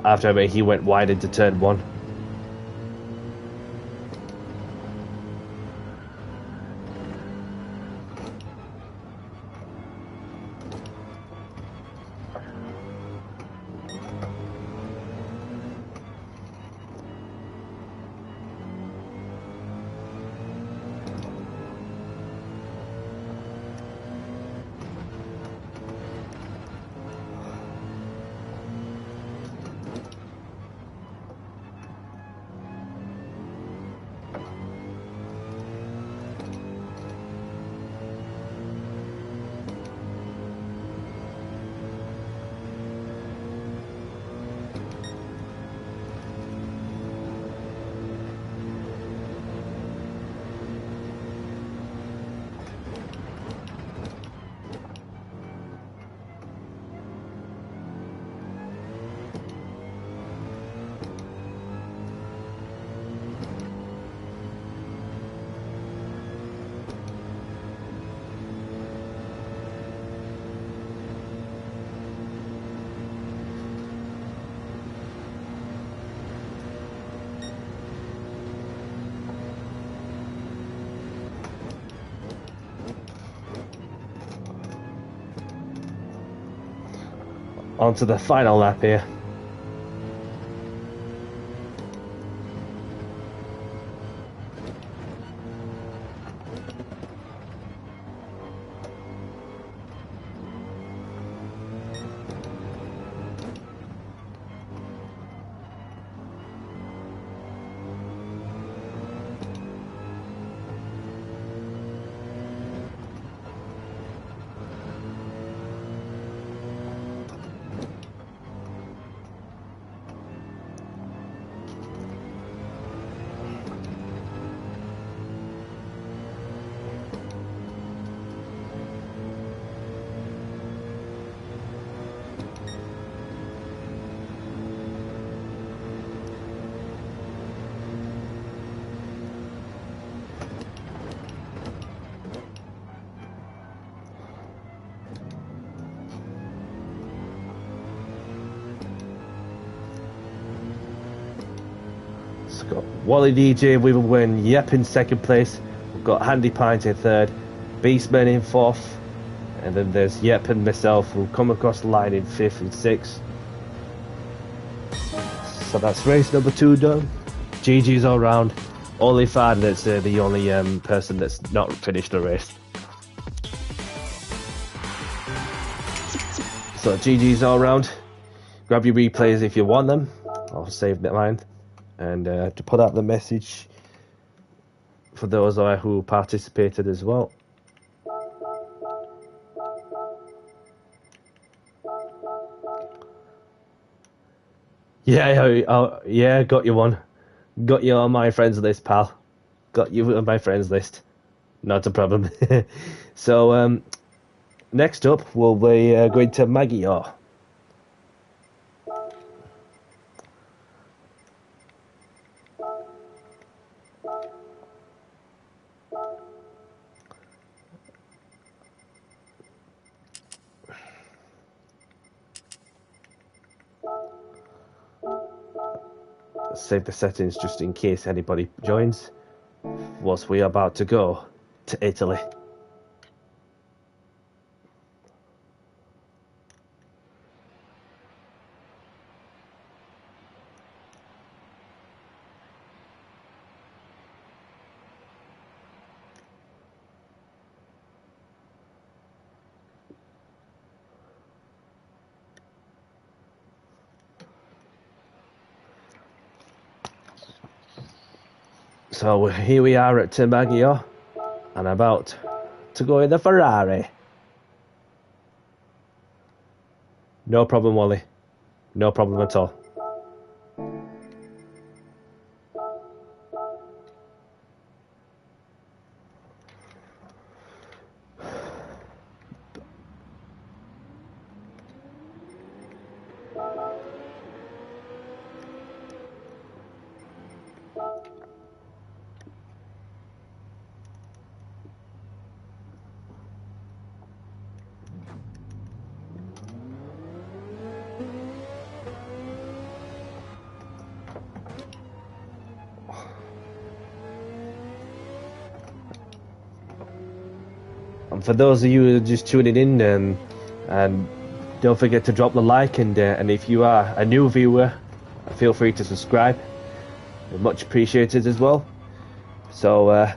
after he went wide into turn one. On to the final lap here. Got Wally DJ, we will win. Yep in second place. We've got Handy Pint in third, Beastman in fourth, And then there's Yep and myself who come across the line in 5th and 6th. So that's race number 2 done. GG's all round. Only Fan that's the only person that's not finished the race. So GG's all round. Grab your replays if you want them. I'll save mine. And to put out the message for those who participated as well. Yeah, got you one. Got you on my friends list, pal. Got you on my friends list. Not a problem. So, next up, we'll be going to Magyar. Save the settings just in case anybody joins. Whilst we are about to go to Italy. So here we are at Magyar and about to go in the Ferrari. No problem, Wally. No problem at all. And for those of you who are just tuning in, and don't forget to drop the like, and if you are a new viewer, feel free to subscribe. Much appreciated as well. So,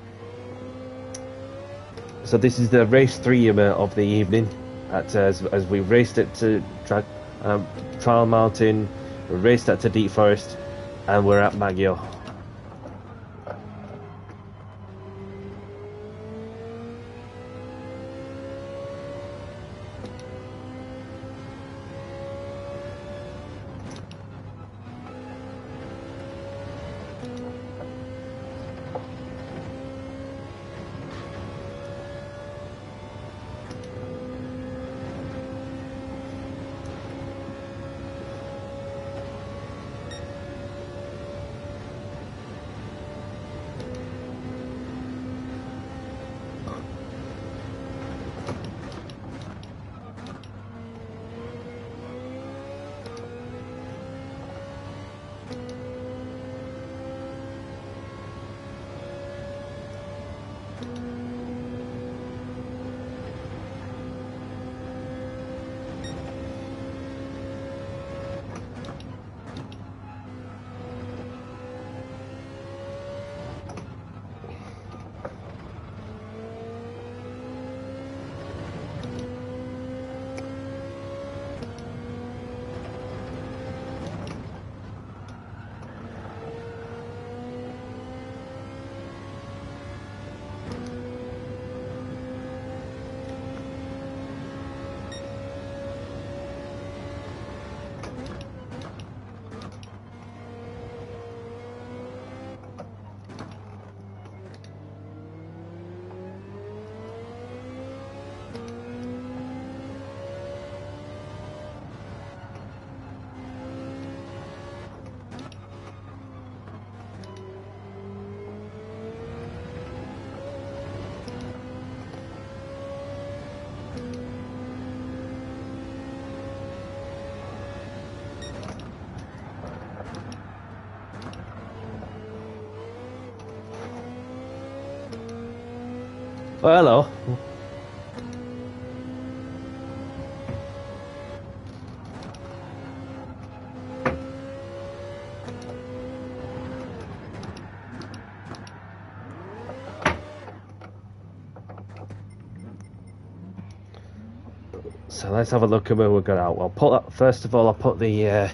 so this is the race 3 of the evening. As we raced it to Trial Mountain, we raced that to Deep Forest, and we're at Magyar. Oh, hello. So let's have a look at where we got out. Well, first of all, I'll put the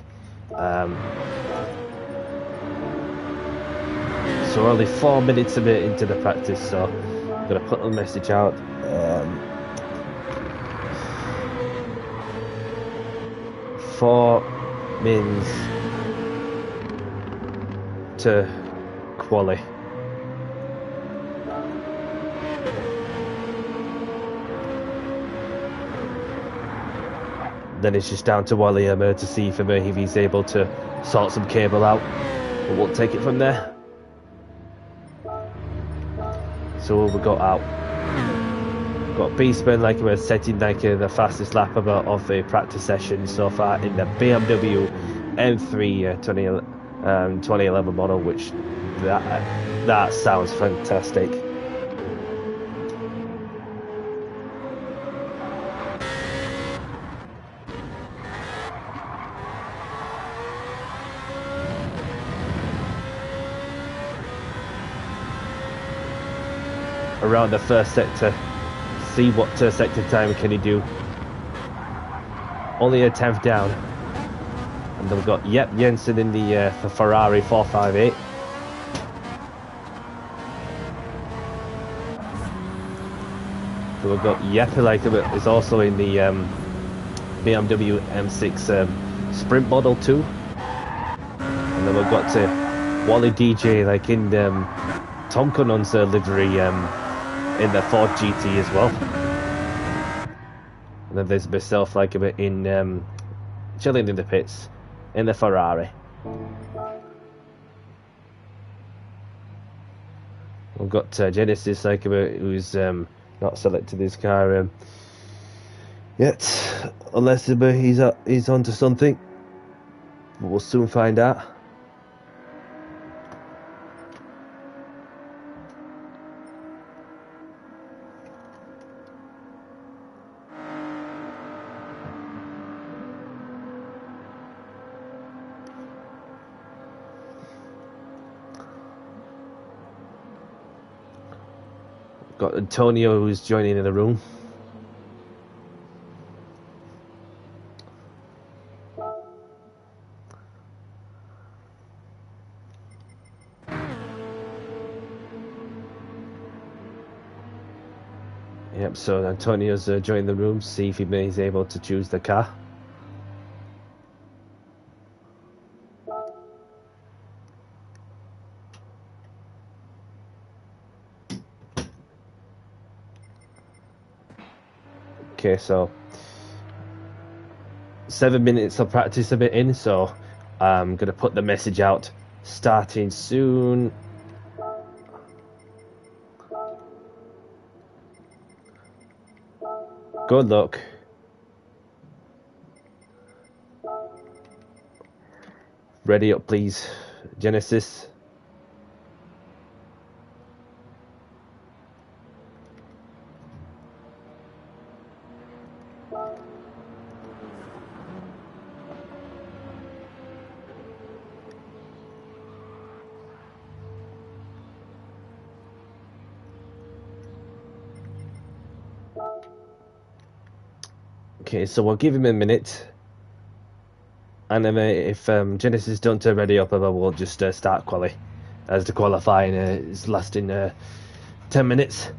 so we're only 4 minutes of it into the practice, so I'm gonna put the message out. 4 mins to quali. Then it's just down to Wally to see if he's able to sort some cable out, and we'll take it from there. So we got out. Got Beastman like we're setting like the fastest lap of the practice session so far in the BMW M3 2011 model, which that sounds fantastic. Around the first sector, see what sector time can he do. Only a 10th down, and then we've got Jensen in the Ferrari 458. So we've got Jeppe is also in the BMW M6 Sprint Model 2, and then we've got Wally DJ like in Tom Cunnon's livery in the Ford GT as well. And then there's myself like a bit in chilling in the pits in the Ferrari. We've got Genesis like a bit who's not selected his car yet, unless he's onto something. But we'll soon find out. Got Antonio who's joining in the room. Yep, so Antonio's joining the room, see if he's able to choose the car. Okay, so 7 minutes of practice a bit in, so I'm gonna put the message out starting soon. Good luck. Ready up, please, Genesis. Okay, so we'll give him a minute, and then if Genesis don't ready up, we'll just start quali, as the qualifying is lasting 10 minutes.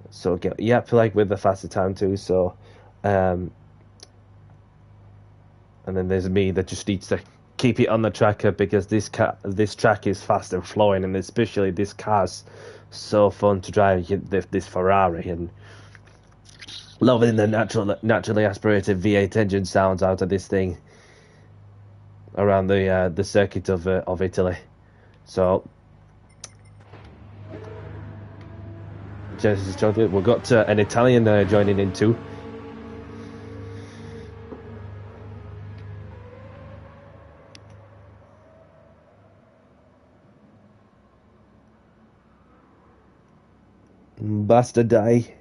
So get like with the faster time too. So, and then there's me that just needs to keep it on the tracker because this track is fast and flowing, and especially this car's so fun to drive. This Ferrari, and loving the naturally aspirated V8 engine sounds out of this thing around the circuit of Italy. So Genesis joining. We've got an Italian joining in too. Basta Dai,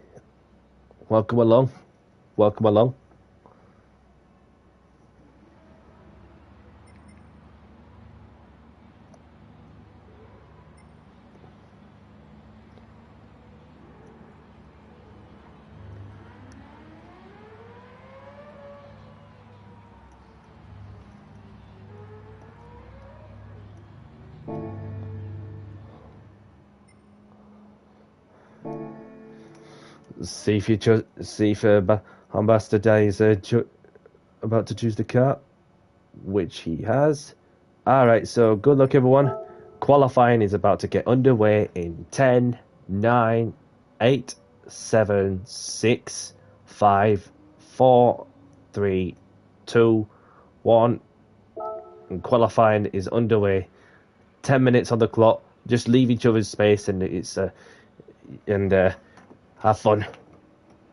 welcome along. Welcome along. See if Ambassador Day is about to choose the car, which he has. Alright, so good luck everyone. Qualifying is about to get underway in 10, 9, 8, 7, 6, 5, 4, 3, 2, 1. And qualifying is underway. 10 minutes on the clock. Just leave each other's space and have fun.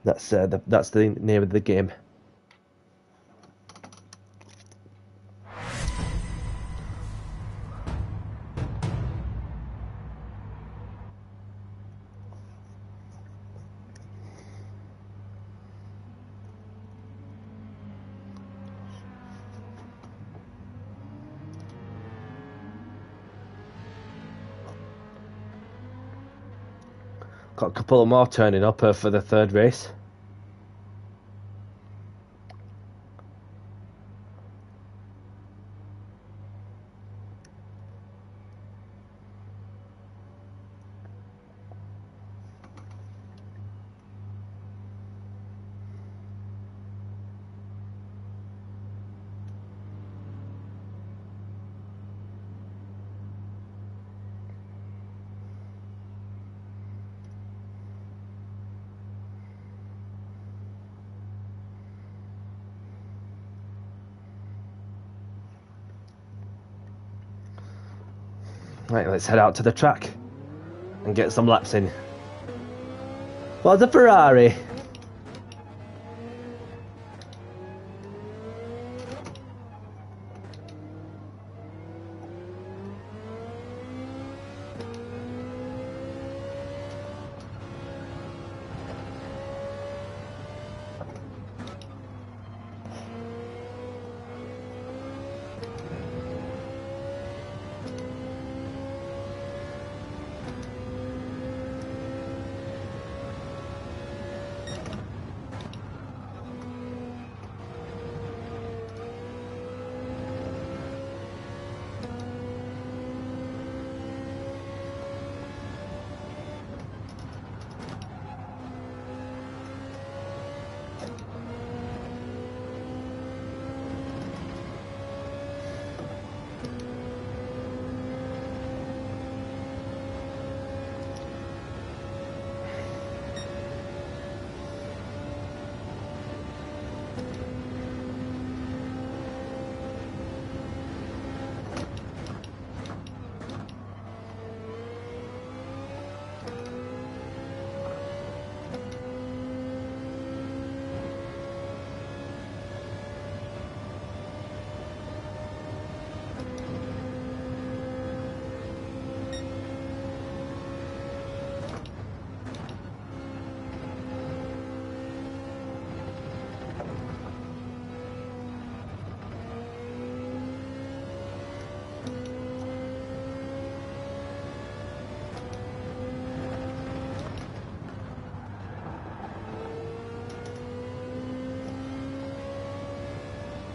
That's the name of the game. Got a couple more turning up for the third race. Right, let's head out to the track and get some laps in. For the Ferrari.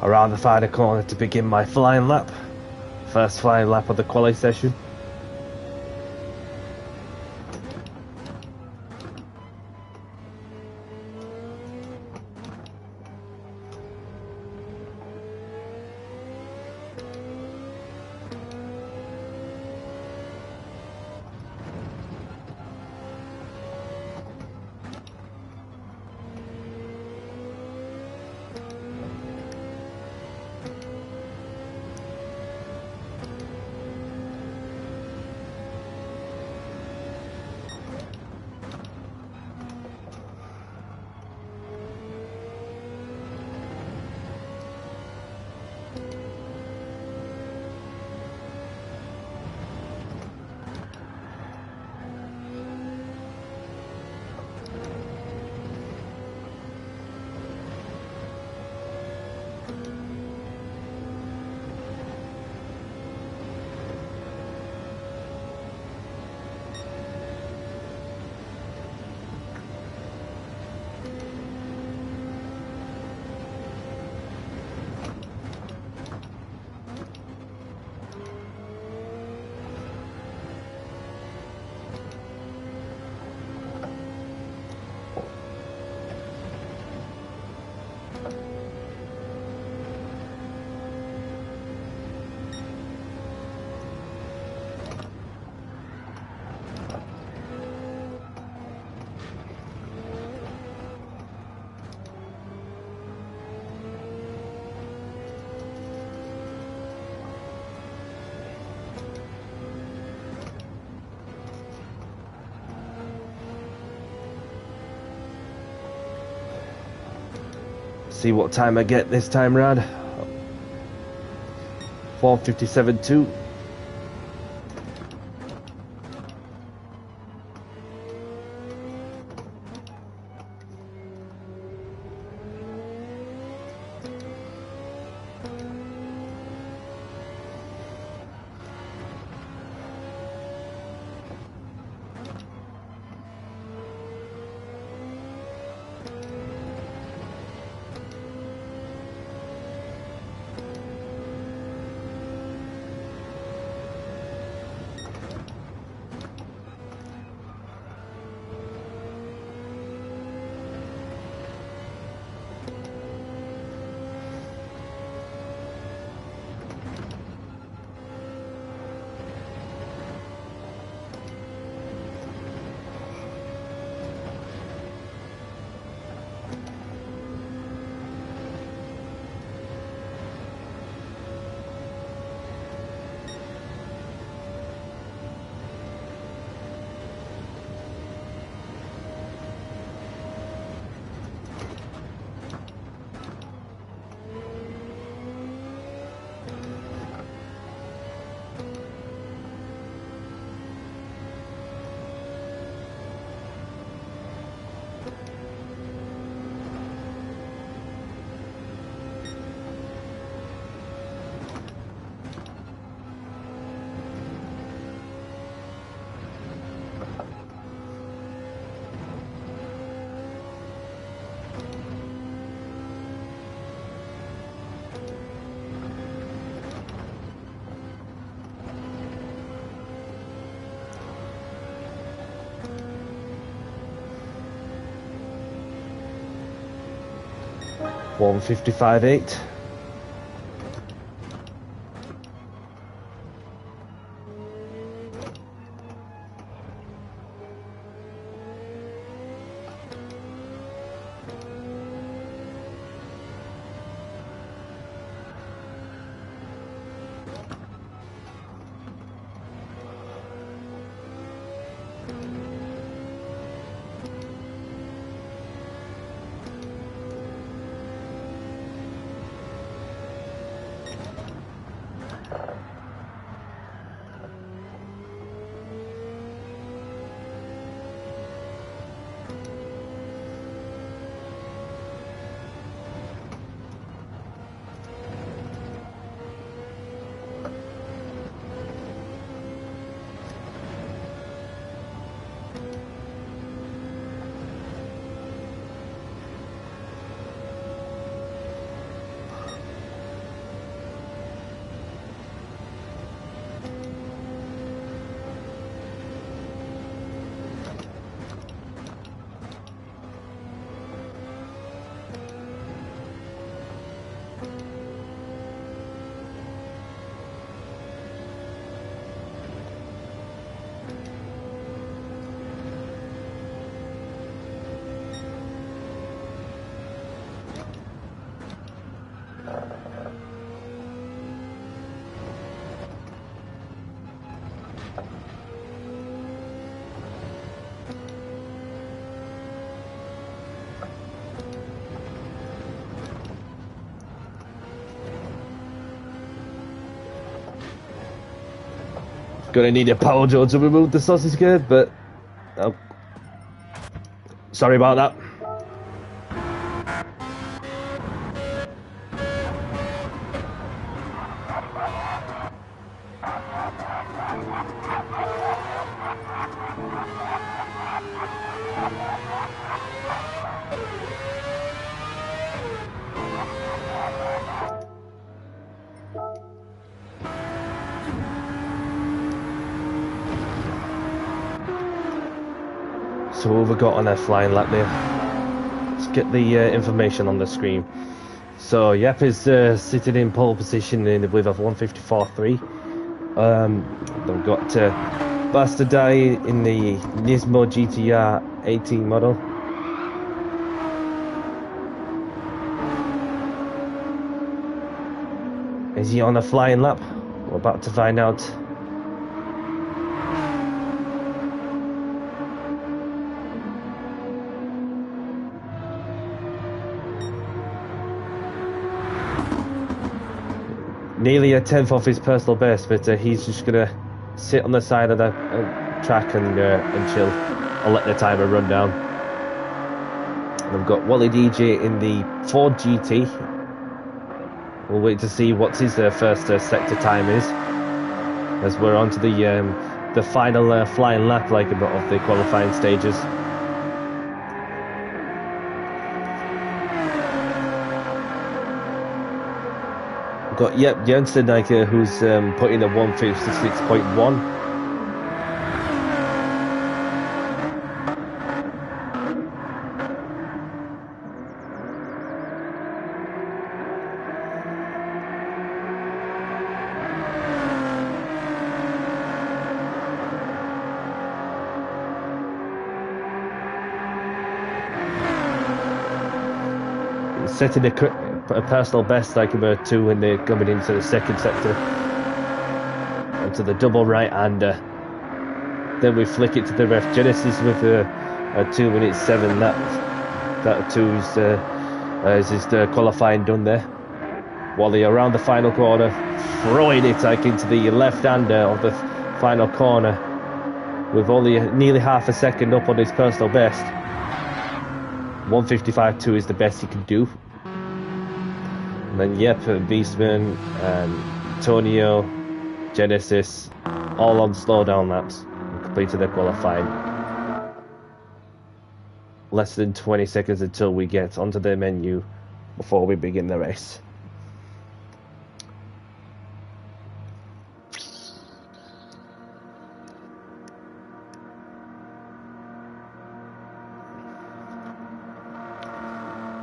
Around the final corner to begin my flying lap. First flying lap of the quali session. see what time I get this time round. 4:57.2. $155.8. Gonna need a power drill to remove the sausage curd, but oh, sorry about that. So what have we got on our flying lap there? Let's get the information on the screen. So Yap is sitting in pole position with a 154.3. We've got Bastardai in the Nismo GTR 18 model. Is he on a flying lap? We're about to find out. nearly a tenth off his personal best, but he's just gonna sit on the side of the track and chill and let the timer run down. And I've got Wally DJ in the Ford GT. We'll wait to see what his first sector time is, as we're on to the final flying lap of the qualifying stages. We've got Jensen who's putting a 156.1. Setting a personal best about 2 when they're coming into the second sector, onto the double right-hander. Then we flick it to the ref Genesis with a 2:07. That 2 is his qualifying done there. Wally around the final corner, throwing it into the left-hander of the final corner with only nearly half a second up on his personal best. 155.2 is the best he can do. And then Beastman and Antonio, Genesis, all on slow down laps, completed their qualifying. Less than 20 seconds until we get onto the menu before we begin the race.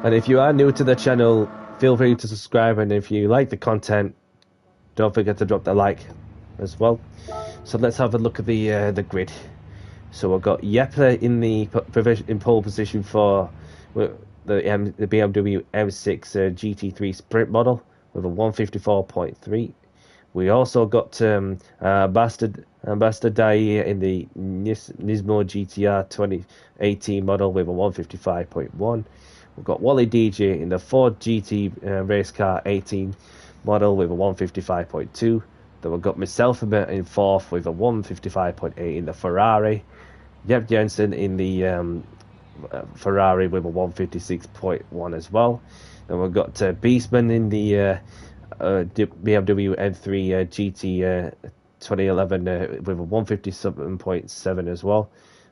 And if you are new to the channel, feel free to subscribe, and if you like the content, don't forget to drop the like as well. So let's have a look at the grid. So we've got Jeppe in pole position for the BMW M6 GT3 Sprint model with a 154.3. We also got Ambassador Dai in the Nismo GTR 2018 model with a 155.1. We've got Wally DJ in the Ford GT race car 18 model with a 155.2. Then we've got myself in fourth with a 155.8 in the Ferrari. Jeb Jensen in the Ferrari with a 156.1 as well. Then we've got Beastman in the BMW M3 GT 2011 with a 157.7 as well.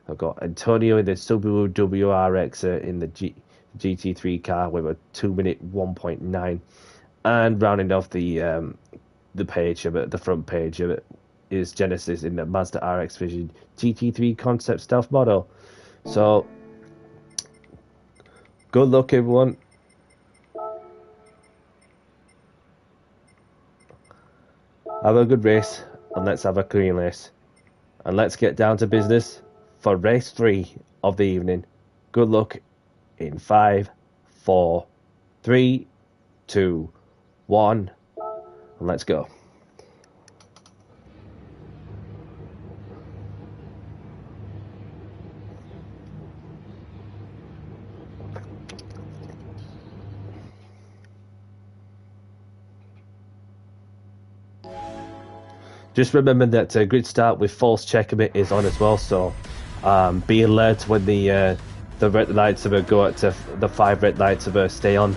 I've got Antonio in the Subaru WRX in the GT3 car with a 2-minute 1.9, and rounding off the page of it, the front page of it, is Genesis in the Mazda RX Vision GT3 concept stealth model. So good luck, everyone. Have a good race, and let's have a clean race, and let's get down to business for race 3 of the evening. Good luck. In 5, 4, 3, 2, 1, and let's go. Just remember that grid start with false check commit is on as well, so be alert when the red lights go out to the 5 red lights stay on.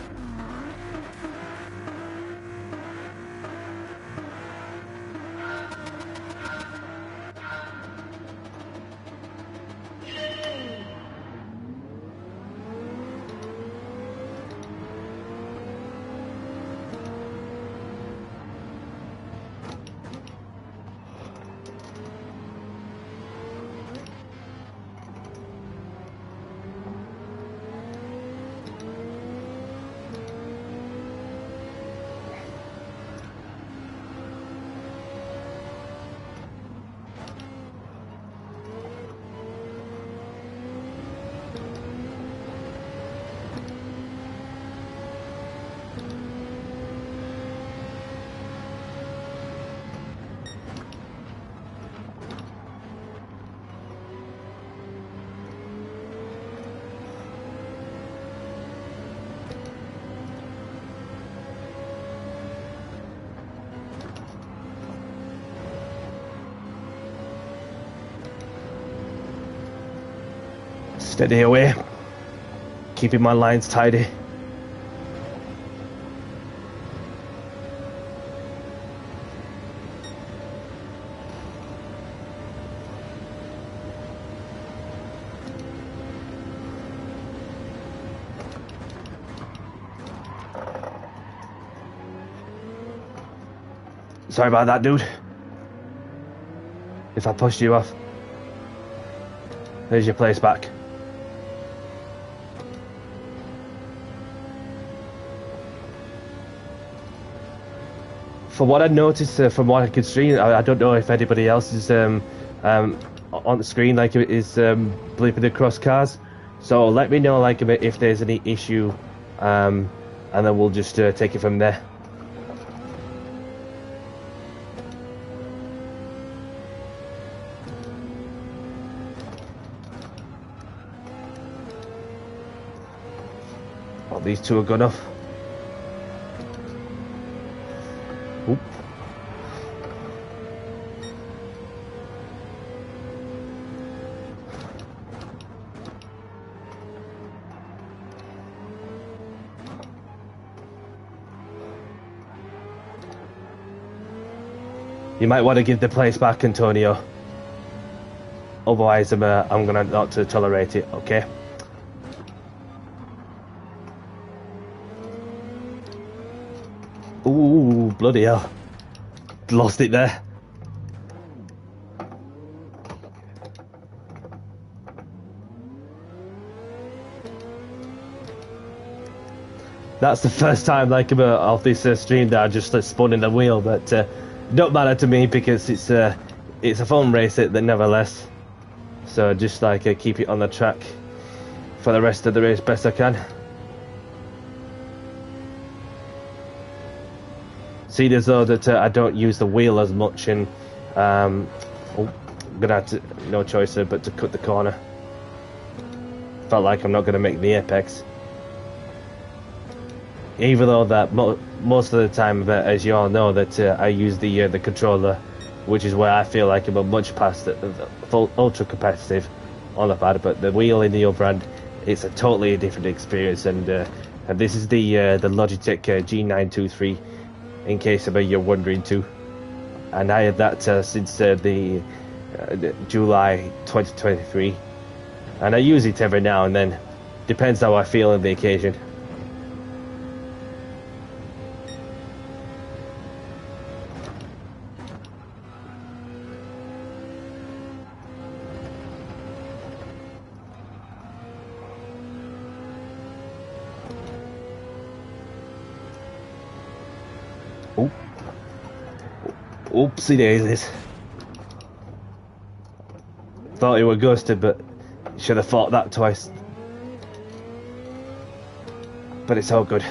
Steady away. Keeping my lines tidy. Sorry about that, dude. If I pushed you off. There's your place back. From what I noticed, from what I could stream, I don't know if anybody else is on the screen, like, is bleeping across cars. So let me know, like, if there's any issue, and then we'll just take it from there. Oh, these two are good enough. Oop. You might want to give the place back, Antonio. Otherwise, I'm gonna not to tolerate it. Okay. Ooh, bloody hell! Lost it there. That's the first time, like, off this stream that I just spun in the wheel, but don't matter to me because it's a fun race, nevertheless. So just like keep it on the track for the rest of the race best I can. See, as though that I don't use the wheel as much, and I'm gonna have to, no choice but to cut the corner. Felt like I'm not gonna make the apex. Even though that most of the time, as you all know, that I use the controller, which is where I feel like I'm much past the full ultra competitive on the pad. But the wheel in the other hand, it's a totally different experience. And this is the Logitech G923, in case you're wondering too. And I had that since the July 2023, and I use it every now and then. Depends how I feel on the occasion. Oopsie daisies. Thought you were ghosted, but should have thought that twice. But it's all good.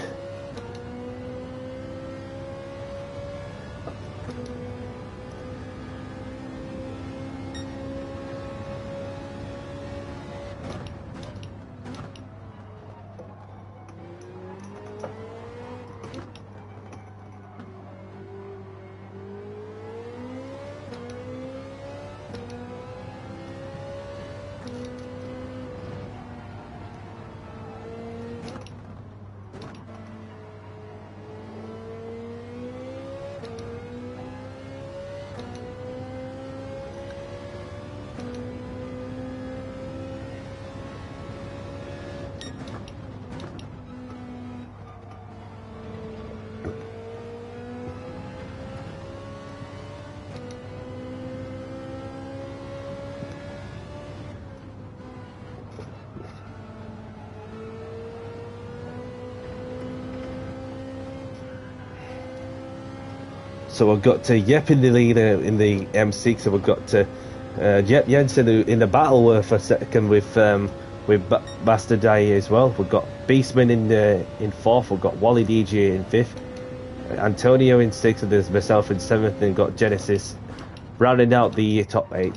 So we've got Yep in the lead in the M6, and we've got Yep Jensen in the battle for second with Bastard Dye as well. We've got Beastman in fourth. We've got Wally DJ in fifth, Antonio in sixth, and there's myself in seventh, and got Genesis rounding out the top 8.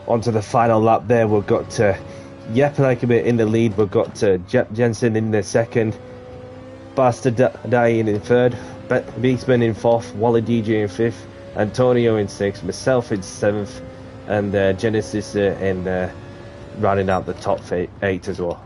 onto the final lap there. We've got Yep like a bit in the lead. We've got Jensen in the second, Bastard Dying in third, Beastman in fourth, Wally DJ in fifth, Antonio in sixth, myself in seventh, and Genesis in rounding out the top eight as well.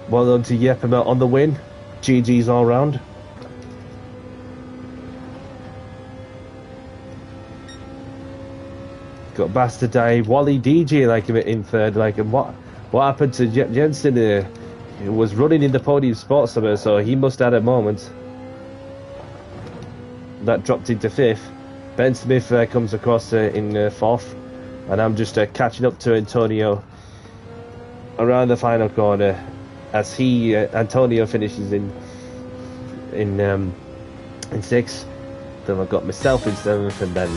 Well done to Yepema on the win. GG's all round. Got Bastard Day, Wally DJ like him in third. Like, and what happened to Jensen? He was running in the podium spot somewhere, so he must have had a moment. That dropped into fifth. Ben Smith comes across in fourth, and I'm just catching up to Antonio around the final corner. As Antonio finishes in sixth, then I've got myself in seventh, and then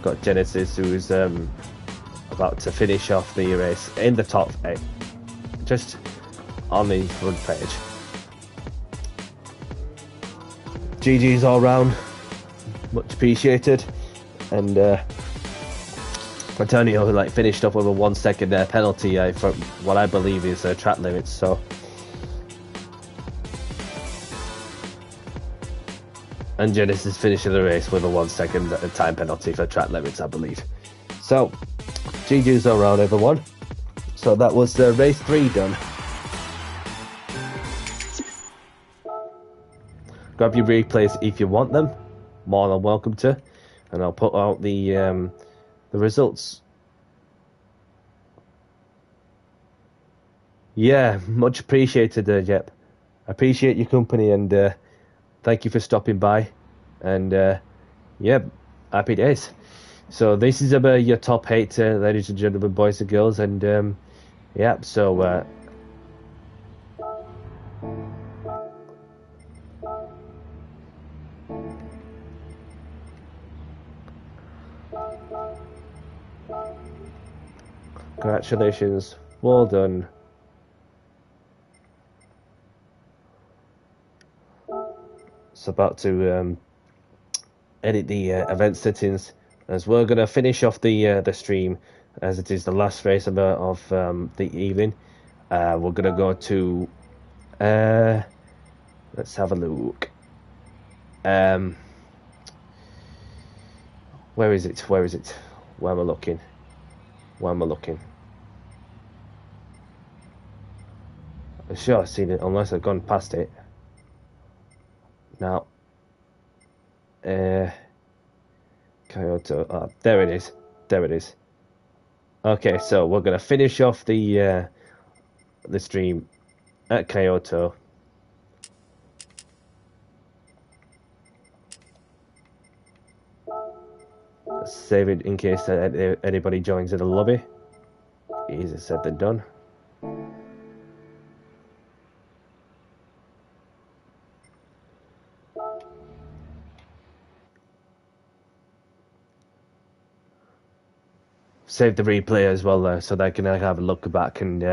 got Genesis, who's about to finish off the race in the top eight, just on the front page. GG's all round, much appreciated, and Antonio finished up with a 1 second penalty for what I believe is track limits. So. And Genesis finishing the race with a 1 second time penalty for track limits, I believe. So, GG's all round, everyone. So that was race 3 done. Grab your replays if you want them. More than welcome to. And I'll put out the results. Yeah, much appreciated, Jep. I appreciate your company, and thank you for stopping by, and yeah, happy days. So this is about your top 8, ladies and gentlemen, boys and girls, and yeah, so congratulations, well done. About to edit the event settings, as we're going to finish off the stream, as it is the last race of the evening. We're going to go to let's have a look. Where is it? Where am I looking? I'm sure I've seen it, unless I've gone past it. Now, Kyoto. There it is. Okay, so we're gonna finish off the stream at Kyoto. Save it in case anybody joins in the lobby. Easier said than done. Save the replay as well, so they can have a look back and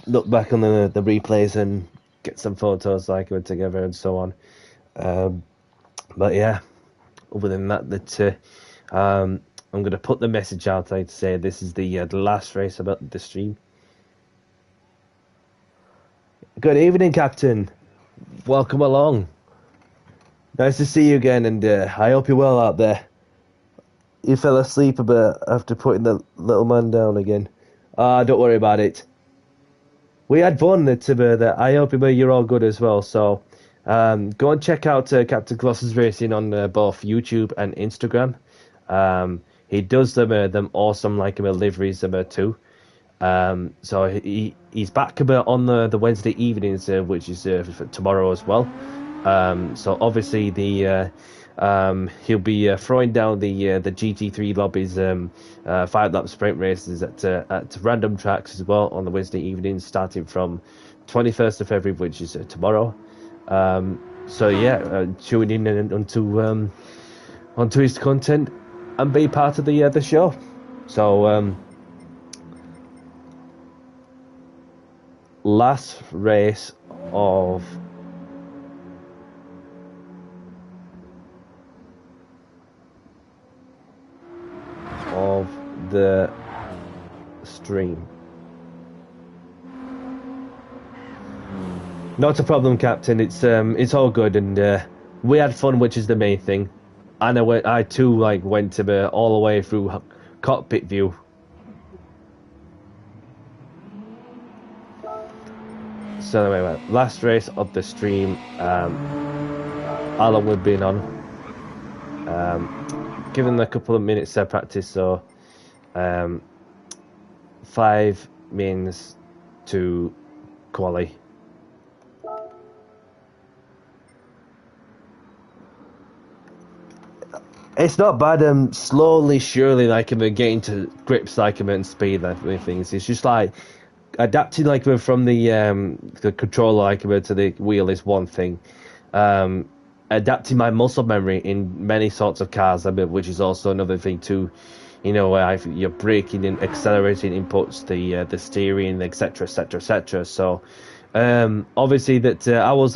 look back on the replays and get some photos like we're together and so on. But yeah, other than that, I'm going to put the message out to say this is the last race about the stream. Good evening, Captain. Welcome along. Nice to see you again, and I hope you're well out there. You fell asleep a bit after putting the little man down again. Don't worry about it. We had fun at that. I hope you're all good as well. So go and check out Captain Colossus Racing on both YouTube and Instagram. he does them awesome like liveries too. So he's back on the Wednesday evenings, which is for tomorrow as well. So obviously he'll be throwing down the GT3 lobbies 5-lap sprint races at random tracks as well on the Wednesday evenings, starting from 21st of February, which is tomorrow. So yeah, tune in onto his content and be part of the show. So last race of the stream. Not a problem, Captain. It's all good, and we had fun, which is the main thing. And I too went to all the way through cockpit view. So anyway, last race of the stream. How long we've been on? Given a couple of minutes to practice, so 5 minutes to quali. It's not bad. Slowly, surely, getting to grips, and speed, with things. It's just adapting, from the controller, to the wheel is one thing. Adapting my muscle memory in many sorts of cars, which is also another thing too. Where you're braking and accelerating inputs, the steering, etc., etc., etc. So, obviously that I was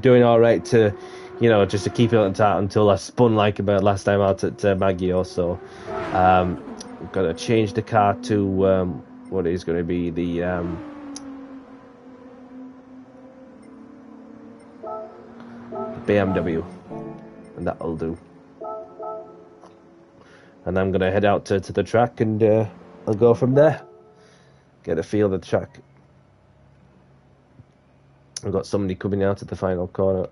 doing all right to. Just to keep it on top until I spun about last time out at Maggio. So, I'm gonna change the car to what is going to be the BMW, and that'll do. And I'm gonna head out to the track, and I'll go from there. Get a feel of the track. I've got somebody coming out at the final corner.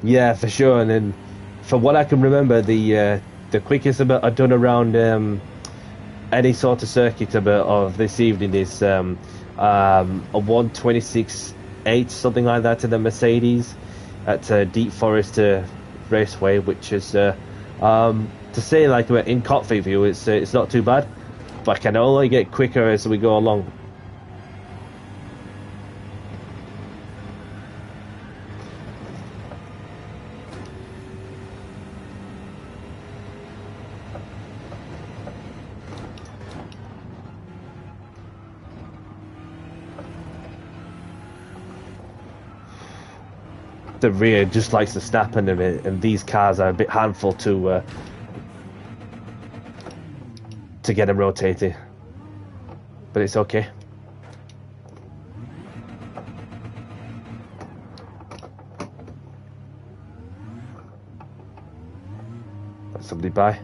Yeah, for sure. And then, from what I can remember, the quickest I've done around any sort of circuit of this evening is a 1:26.8, something like that, in the Mercedes at Deep Forest Raceway, which is to say in cockpit view, it's not too bad, but I can only get quicker as we go along. The rear just likes to snap in a bit, and these cars are a bit handful to get them rotated, but it's okay. That's somebody by.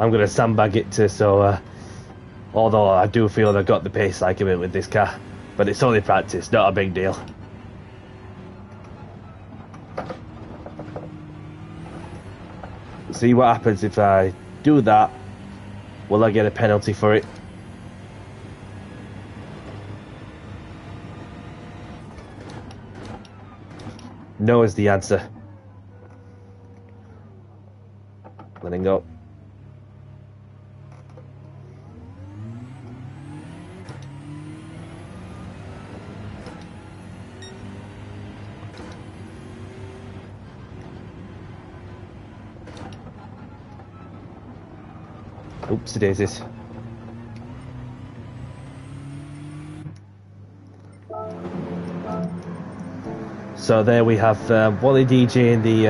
I'm going to sandbag it to, so although I do feel I got the pace like a bit with this car, but it's only practice, not a big deal. See what happens if I do that. Will I get a penalty for it? No is the answer. Letting go. Oopsie daisies. So there we have Wally DJ in the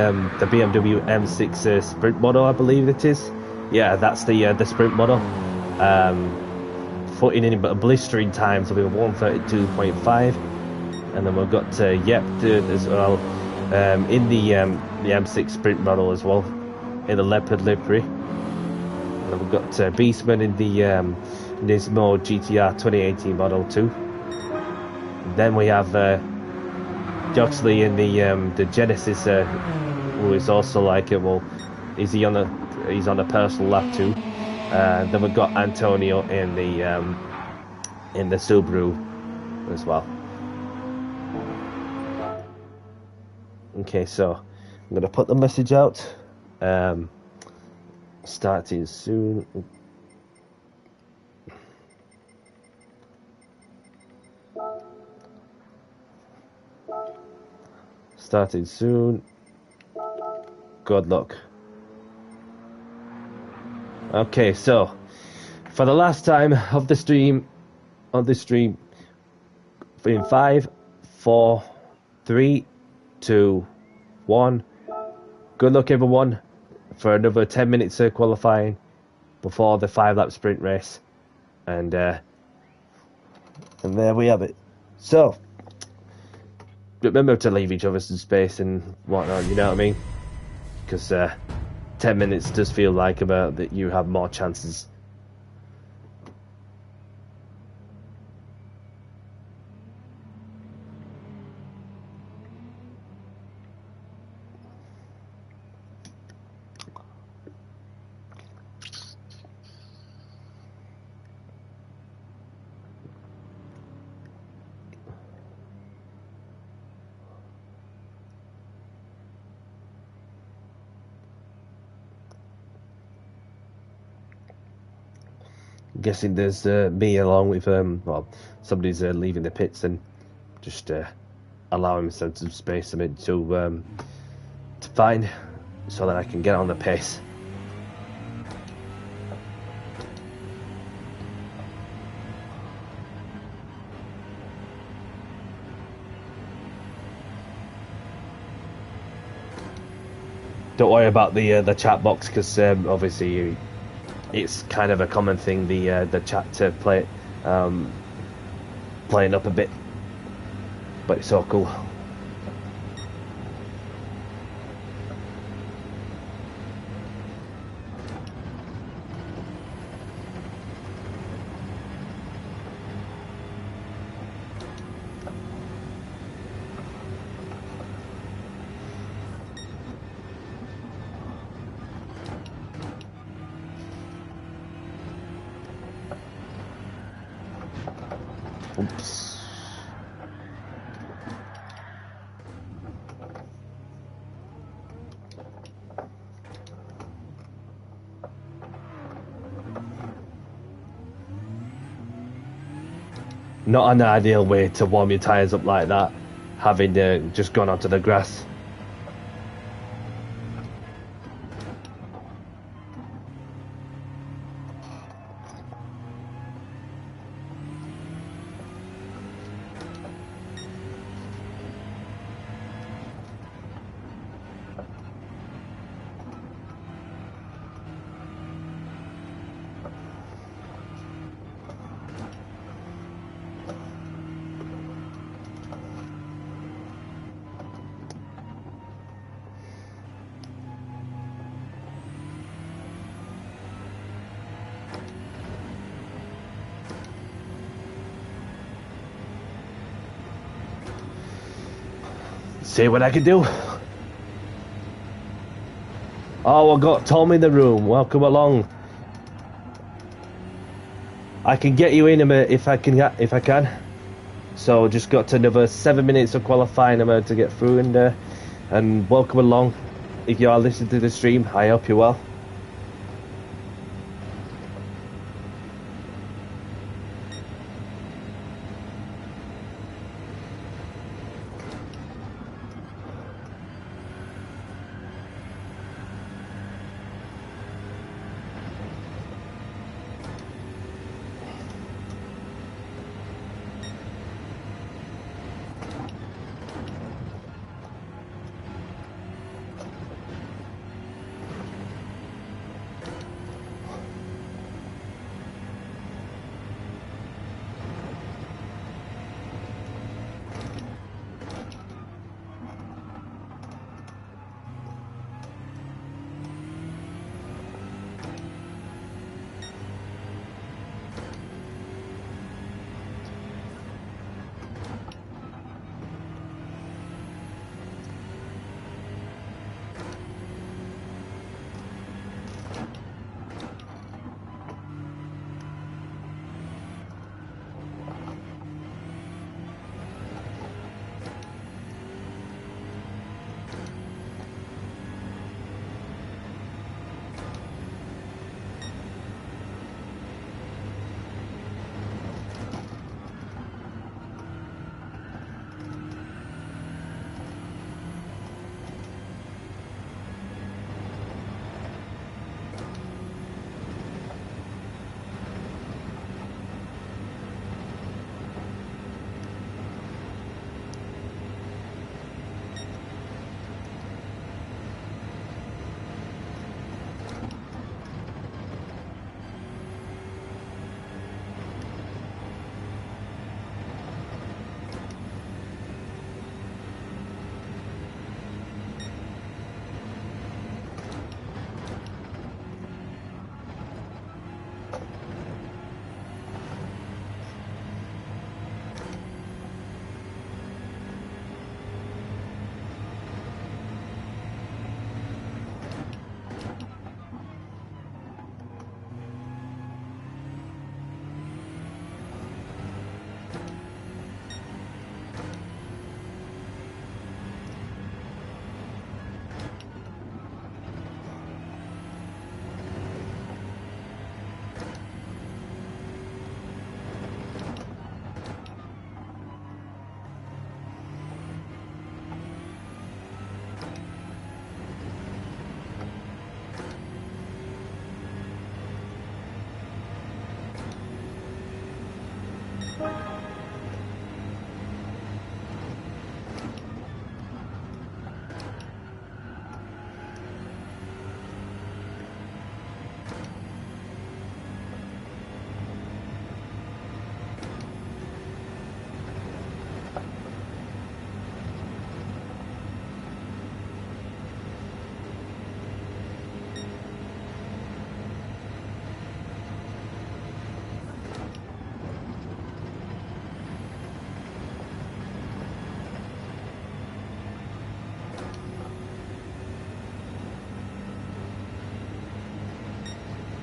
BMW M6 Sprint model, I believe it is. Yeah, that's the Sprint model. Putting in blistering times will be 1:32.5, and then we've got Yep as well in the M6 Sprint model as well, in the leopard livery. And then we've got Beastman in the Nismo GTR 2018 model too. Then we have Joxley in the Genesis, who is also like he's on a personal lap too. Then we've got Antonio in the Subaru as well. Okay, so I'm gonna put the message out. Starting soon. Starting soon. Good luck. Okay, so for the last time of the stream, in 5, 4, 3, 2, 1. Good luck, everyone, for another 10 minutes of qualifying before the 5-lap sprint race, and there we have it. So remember to leave each other some space and whatnot, you know what I mean? Because 10 minutes does feel like about that you have more chances. Guessing there's me along with somebody's leaving the pits and just allowing some space to find so that I can get on the pace. Don't worry about the chat box, because obviously it's kind of a common thing, the chat to play playing up a bit, but it's all cool. Oops. Not an ideal way to warm your tyres up like that, having just gone onto the grass. see what I can do. Oh, I got Tom in the room. Welcome along. I can get you in if I can. So just got another 7 minutes of qualifying to get through, and welcome along. If you are listening to the stream, I hope you're well.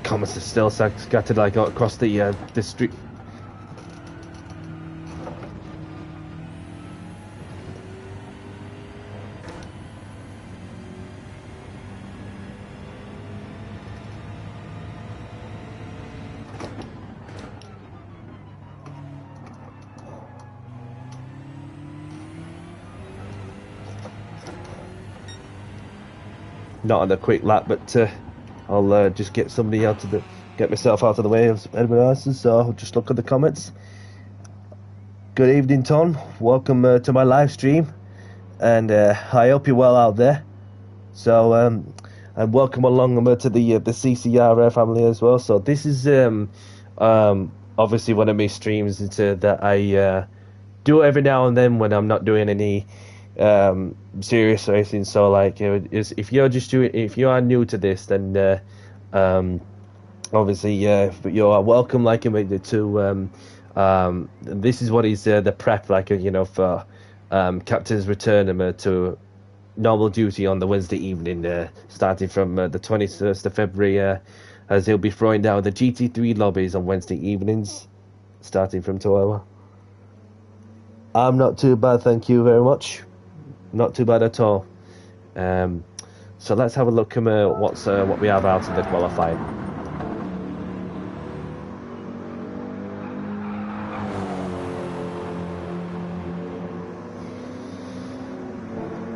Comments are still scattered like across the street. Not on a quick lap, but I'll just get somebody get myself out of the way of everybody else's. So I'll just look at the comments. Good evening, Tom. Welcome to my live stream, and I hope you're well out there. So and welcome along to the CCR family as well. So this is obviously one of my streams that I do every now and then when I'm not doing any serious racing. So like if you are new to this, then obviously you are welcome to this is what is the prep, like for captain's return him to normal duty on the Wednesday evening, starting from the 21st of February, as he'll be throwing down the GT3 lobbies on Wednesday evenings, starting from tomorrow. I'm not too bad, thank you very much. Not too bad at all. So let's have a look at what we have out in the qualifying.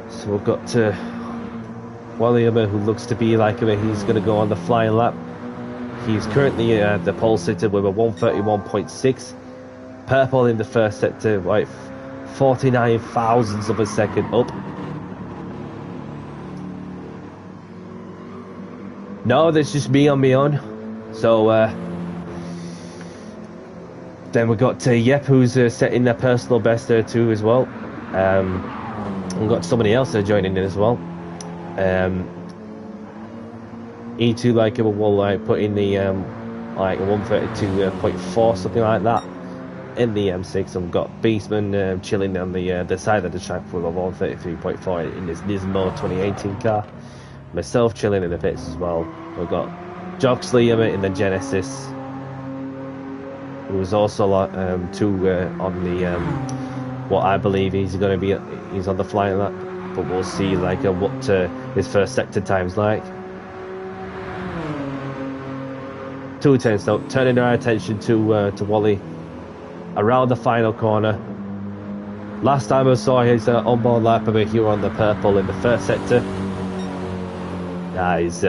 So we've got William, who looks to be like he's going to go on the flying lap. He's currently the pole sitter with a 131.6. Purple in the first sector, like 49 thousandths of a second up. No, that's just me on my own. So then we've got Yep, who's setting their personal best there too as well. We've got somebody else joining in as well. E2 will put in the like a 132.4, something like that in the M6, and we've got Beastman chilling on the side of the track with a 133.4 in his Nismo 2018 car. Myself chilling in the pits as well. We've got Joxley in the Genesis, who was also on the what I believe he's going to be. He's on the flying lap, but we'll see what his first sector time's like. 210. So turning our attention to Wally around the final corner. Last time I saw his onboard lap over here on the purple in the first sector. He's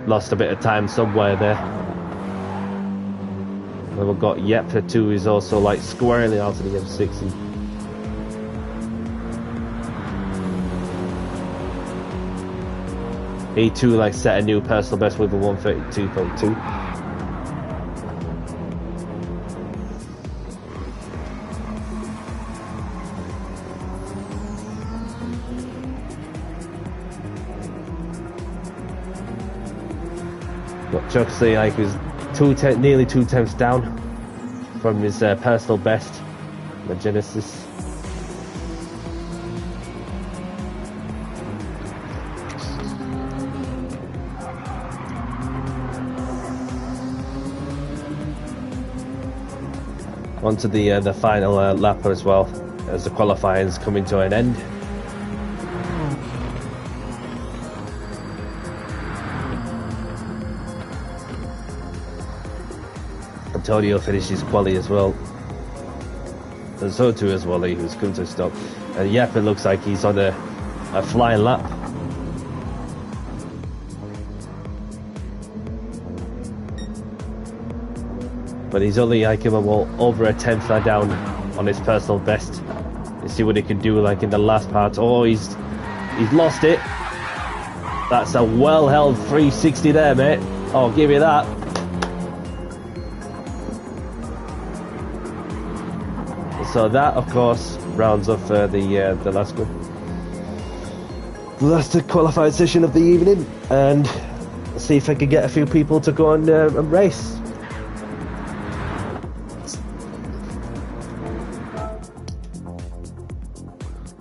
lost a bit of time somewhere there. And we've got Yep too, who's also squarely out of the M60. He too set a new personal best with a 132.2. Got Chuxley who's nearly 2 tenths down from his personal best, the Genesis. Onto the final lap as well, as the qualifying's coming to an end. Antonio finishes quali as well, and so too as Wally, who's come to a stop. And Yep, it looks like he's on a flying lap. But he's only over a tenth down on his personal best. Let's see what he can do in the last part. Oh, he's lost it. That's a well-held 360 there, mate. Oh, give me that. So that, of course, rounds off the last one. The last qualified session of the evening, and see if I can get a few people to go and race.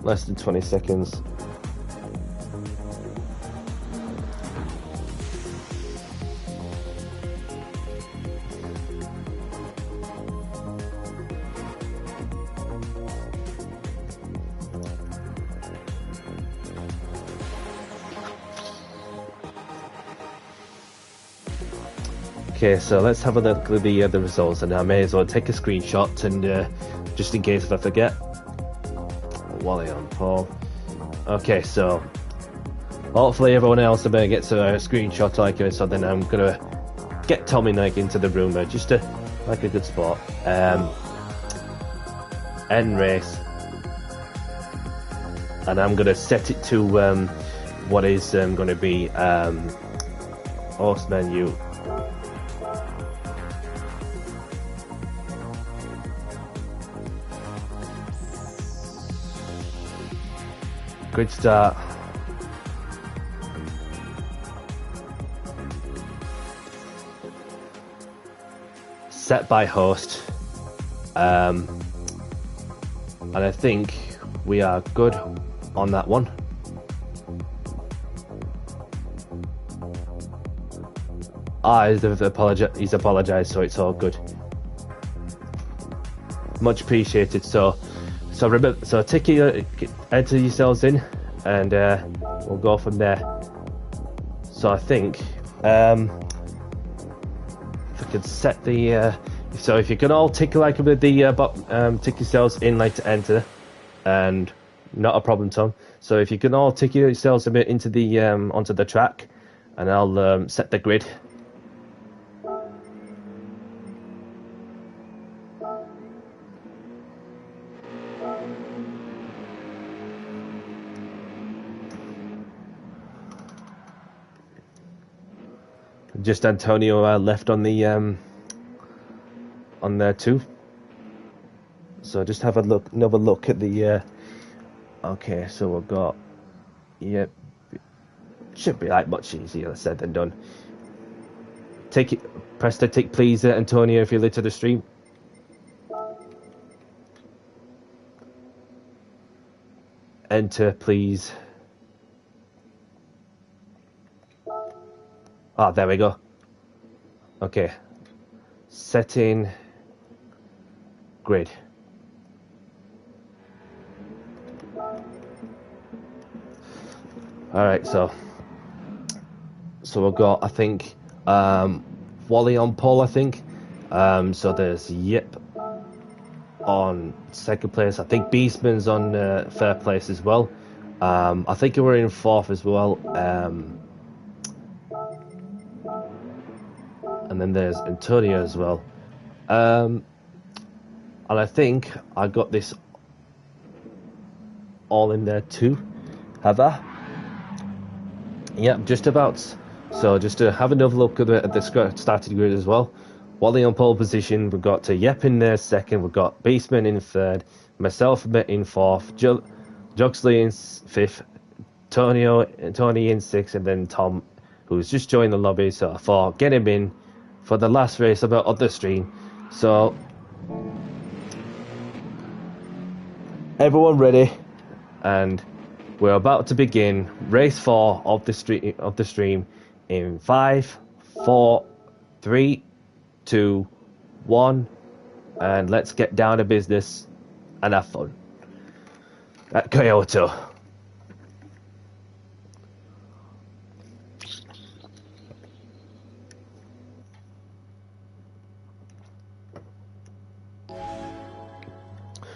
Less than 20 seconds. Okay, so let's have a look at the results, and I may as well take a screenshot, and just in case if I forget. Wally on pole. Okay, so hopefully everyone else gets a screenshot like it. So then I'm gonna get Tommy into the room, just a good spot. End race, and I'm gonna set it to what is going to be host menu. Good start. Set by host. And and I think we are good on that one. He's apologized, so it's all good. Much appreciated. So remember, so enter yourselves in, and we'll go from there. So I think if I could set the so if you can all tick like with the tick yourselves in like to enter, and not a problem, Tom. So if you can all tick yourselves a bit into the onto the track, and I'll set the grid. Just Antonio left on the on there too. So just have another look at the. Okay, so we've got. Yep, should be like much easier said than done. Press the tick, please, Antonio, if you're late to the stream. Enter, please. Ah, there we go. Okay. Setting grid. Alright, so we've got, I think, Wally on pole, I think. So there's Yip on second place. I think Beastman's on third place as well. I think we're in fourth as well. And then there's Antonio as well. And I think I got this all in there too. Have I? Yep, just about. So just to have another look at the starting grid as well. Wally on pole position. We've got Yep in there second. We've got Beastman in third. Myself in fourth. Juxley in fifth. Tony in sixth. And then Tom, who's just joined the lobby. So I thought, get him in for the last race of the stream. So everyone ready, and we're about to begin race 4 of the stream in 5, 4, 3, 2, 1, and let's get down to business and have fun at Kyoto.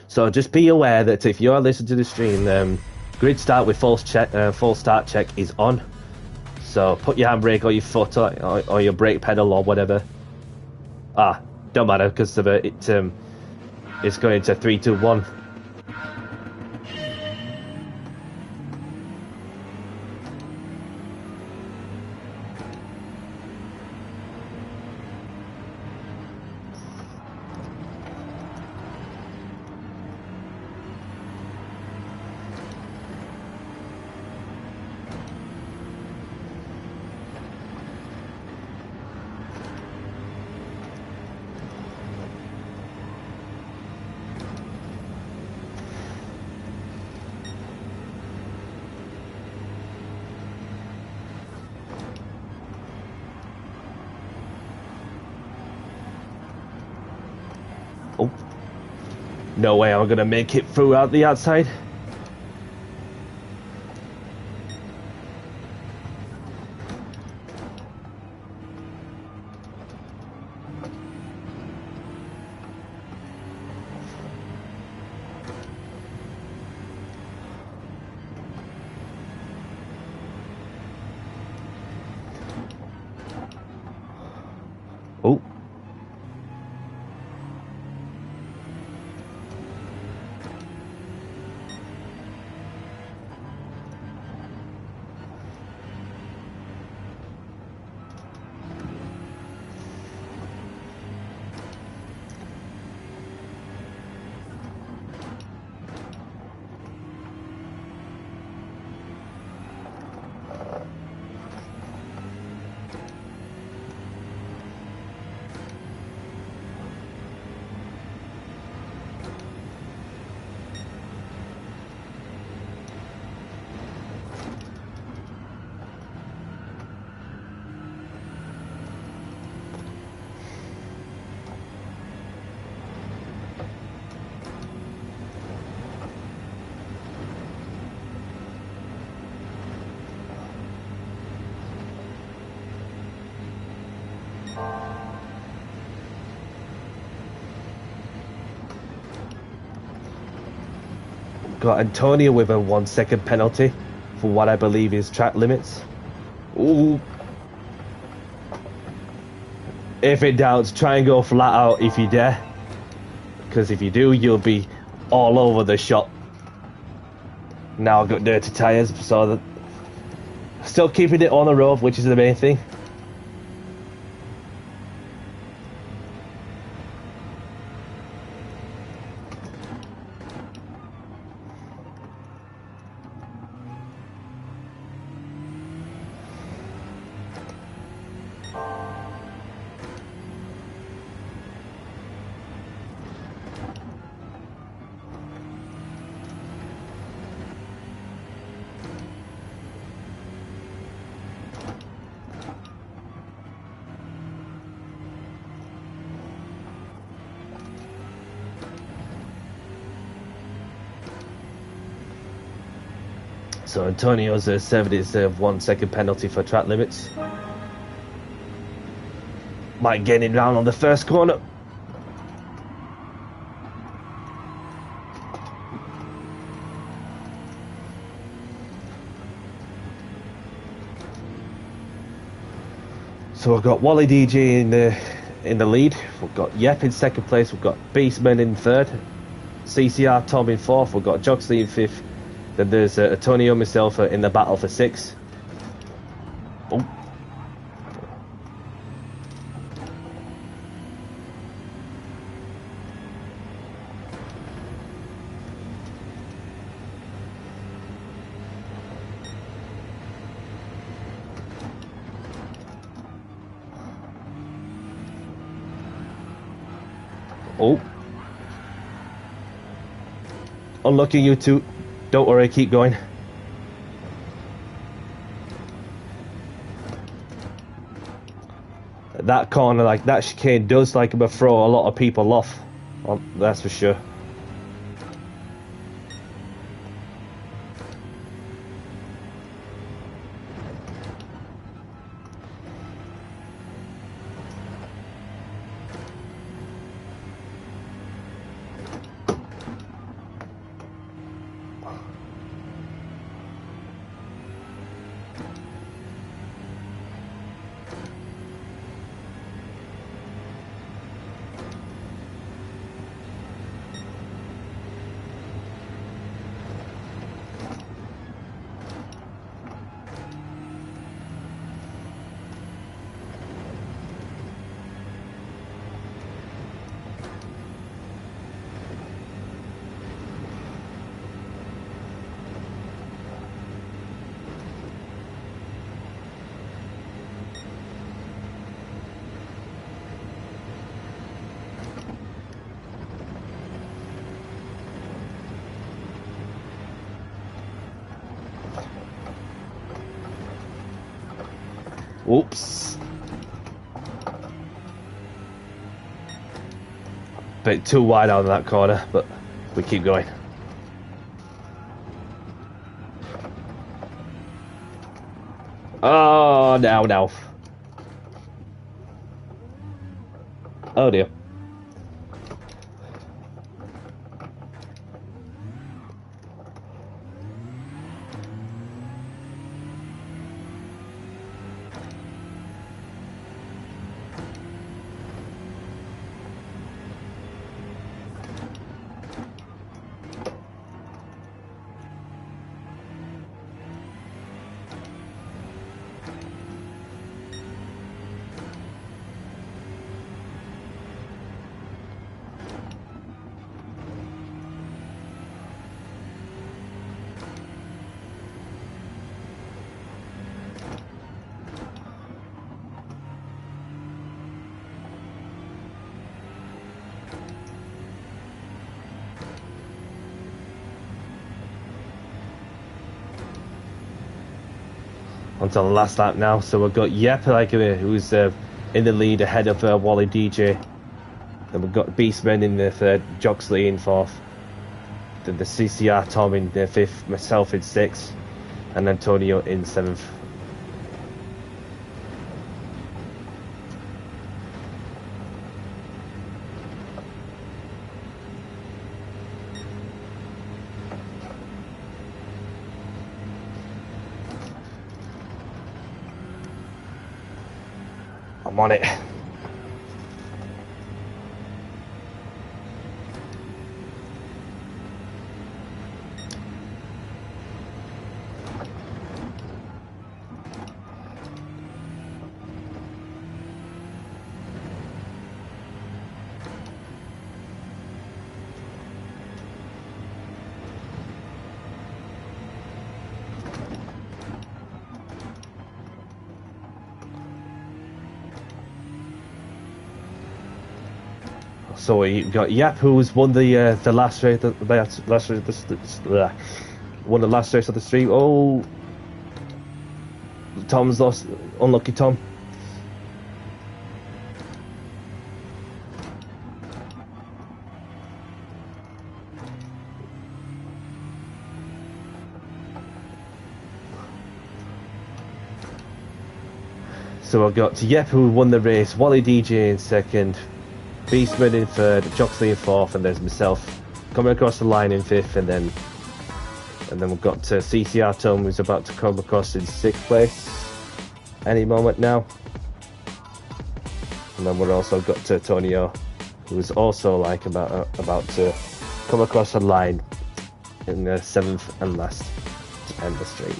So just be aware that if you are listening to the stream, grid start with full start check is on. So put your handbrake or your foot or your brake pedal or whatever. Don't matter because it's going into 3, 2, 1. No way I'm gonna make it through out the outside. Oh. Got Antonio with a 1 second penalty for what I believe is track limits. Ooh. If in doubt, try and go flat out if you dare. Because if you do, you'll be all over the shop. Now I've got dirty tyres, so that still keeping it on the road, which is the main thing. So Antonio's served his 1 second penalty for track limits. Mike getting round on the first corner. So we've got Wally DG in the lead. We've got Yep in second place. We've got Beastman in third. CCR Tom in fourth. We've got Joxley in fifth. Then there's Antonio myself in the battle for sixth. Oh. Oh. Unlucky you two. Don't worry, keep going. That corner, like that chicane does like throw a lot of people off. That's for sure. Oops. Bit too wide out of that corner, but we keep going. Oh, now. Oh dear. Onto the last lap now. So we've got Yep, who's in the lead ahead of Wally DJ. Then we've got Beastman in the third, Joxley in fourth. Then the CCR Tom in the fifth, myself in sixth, and Antonio in seventh. I'm on it. So you've got Yap, who's won the last race, won the last race of the stream. Oh, Tom's lost. Unlucky Tom. So I've got Yep, who won the race, Wally DJ in second, Beastman in third, Joxley in fourth, and there's myself coming across the line in fifth, and then we've got CCR Tom, who's about to come across in sixth place any moment now. And then we've also got Tonio, who's also like about to come across the line in the seventh and last to end the stream.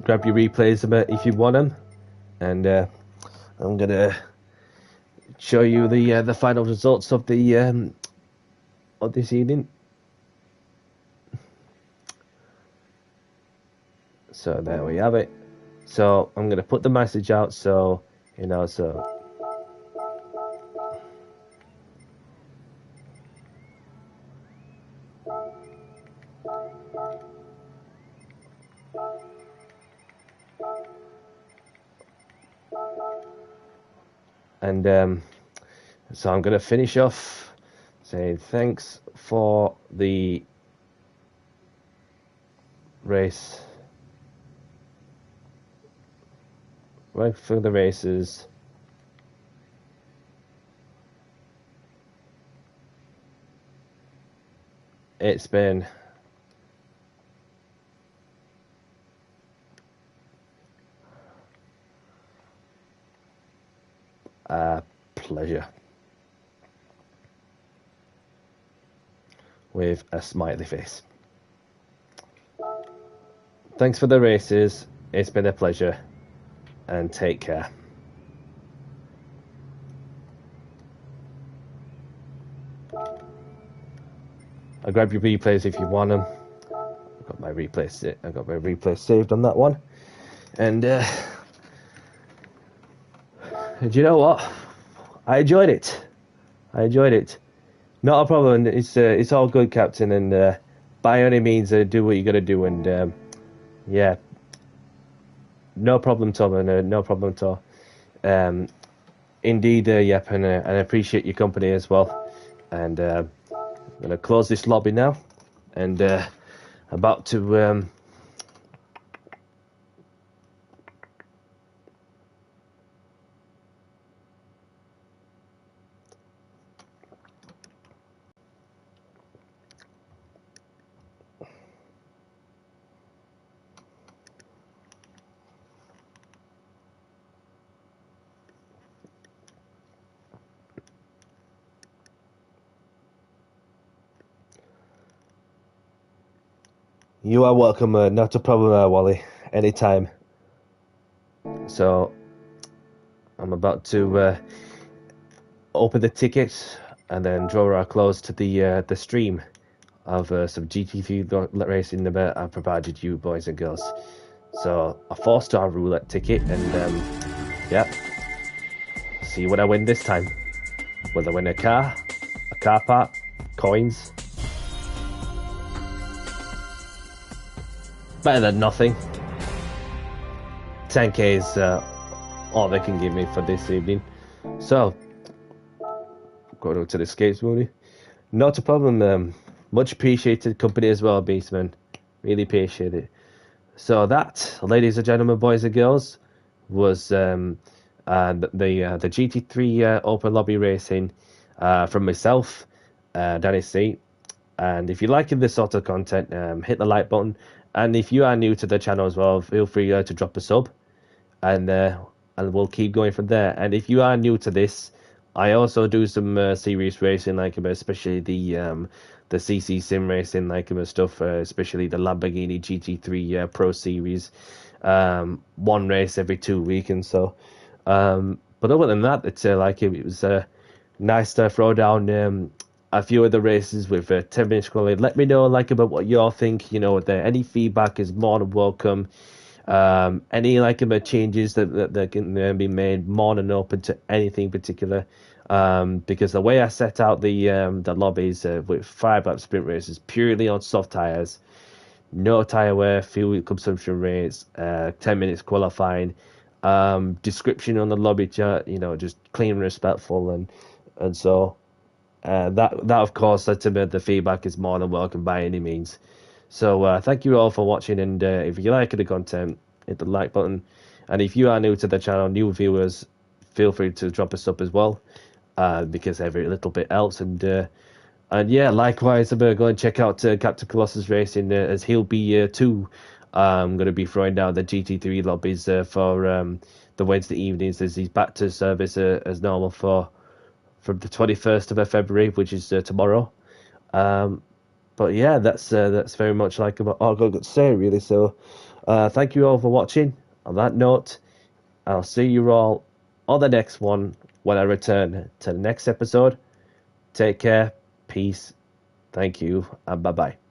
Grab your replays if you want them, and I'm gonna show you the final results of the of this evening. So there we have it. So I'm gonna put the message out, so you know, so. And so I'm going to finish off saying thanks for the race. Right, for the races. It's been a pleasure, with a smiley face. Thanks for the races. It's been a pleasure, and take care. I'll grab your replays if you want them. I've got my replay saved on that one, and you know what? I enjoyed it. Not a problem. It's all good, Captain. And by any means, do what you got to do. And yeah, no problem, Tom. And no problem at all. Indeed, yep. And I appreciate your company as well. And I'm gonna close this lobby now. And about to. You are welcome, not a problem, Wally. Anytime. So, I'm about to open the tickets and then draw our close to the stream of some GT3 racing that I provided you, boys and girls. So, a 4-star roulette ticket, and yeah, see what I win this time. Will I win a car part, coins? Better than nothing. 10k is all they can give me for this evening. So, going to the skates movie. Not a problem, Much appreciated company as well, Beastman. Really appreciate it. So that, ladies and gentlemen, boys and girls, was the GT3 Open Lobby Racing from myself, Danny C. And if you're liking this sort of content, hit the like button. And if you are new to the channel as well, feel free to drop a sub, and we'll keep going from there. And if you are new to this, I also do some serious racing, like especially the CC sim racing, like stuff, especially the Lamborghini GT3 Pro Series. One race every 2 weekends. So, but other than that, it's it was nice to throw down a few of the races with 10 minutes quali. Let me know about what y'all think. You know, any feedback is more than welcome. Any changes that can be made, more than open to anything particular. Because the way I set out the lobbies with 5 lap sprint races purely on soft tires, no tire wear, fuel consumption rates, 10 minutes qualifying, description on the lobby chart, you know, just clean and respectful, and so that of course led to me, the feedback is more than welcome by any means. So thank you all for watching, and if you like the content, hit the like button, and if you are new to the channel, new viewers, feel free to drop us up as well, because every little bit helps. And yeah, likewise, I'm going to check out Captain Colossus Racing, as he'll be too. I'm going to be throwing down the GT3 lobbies for the Wednesday evenings, as he's back to service as normal from the 21st of February, which is tomorrow. But yeah, that's very much all I've got to say, really. So thank you all for watching. On that note, I'll see you all on the next one when I return to the next episode. Take care, peace, thank you, and bye-bye.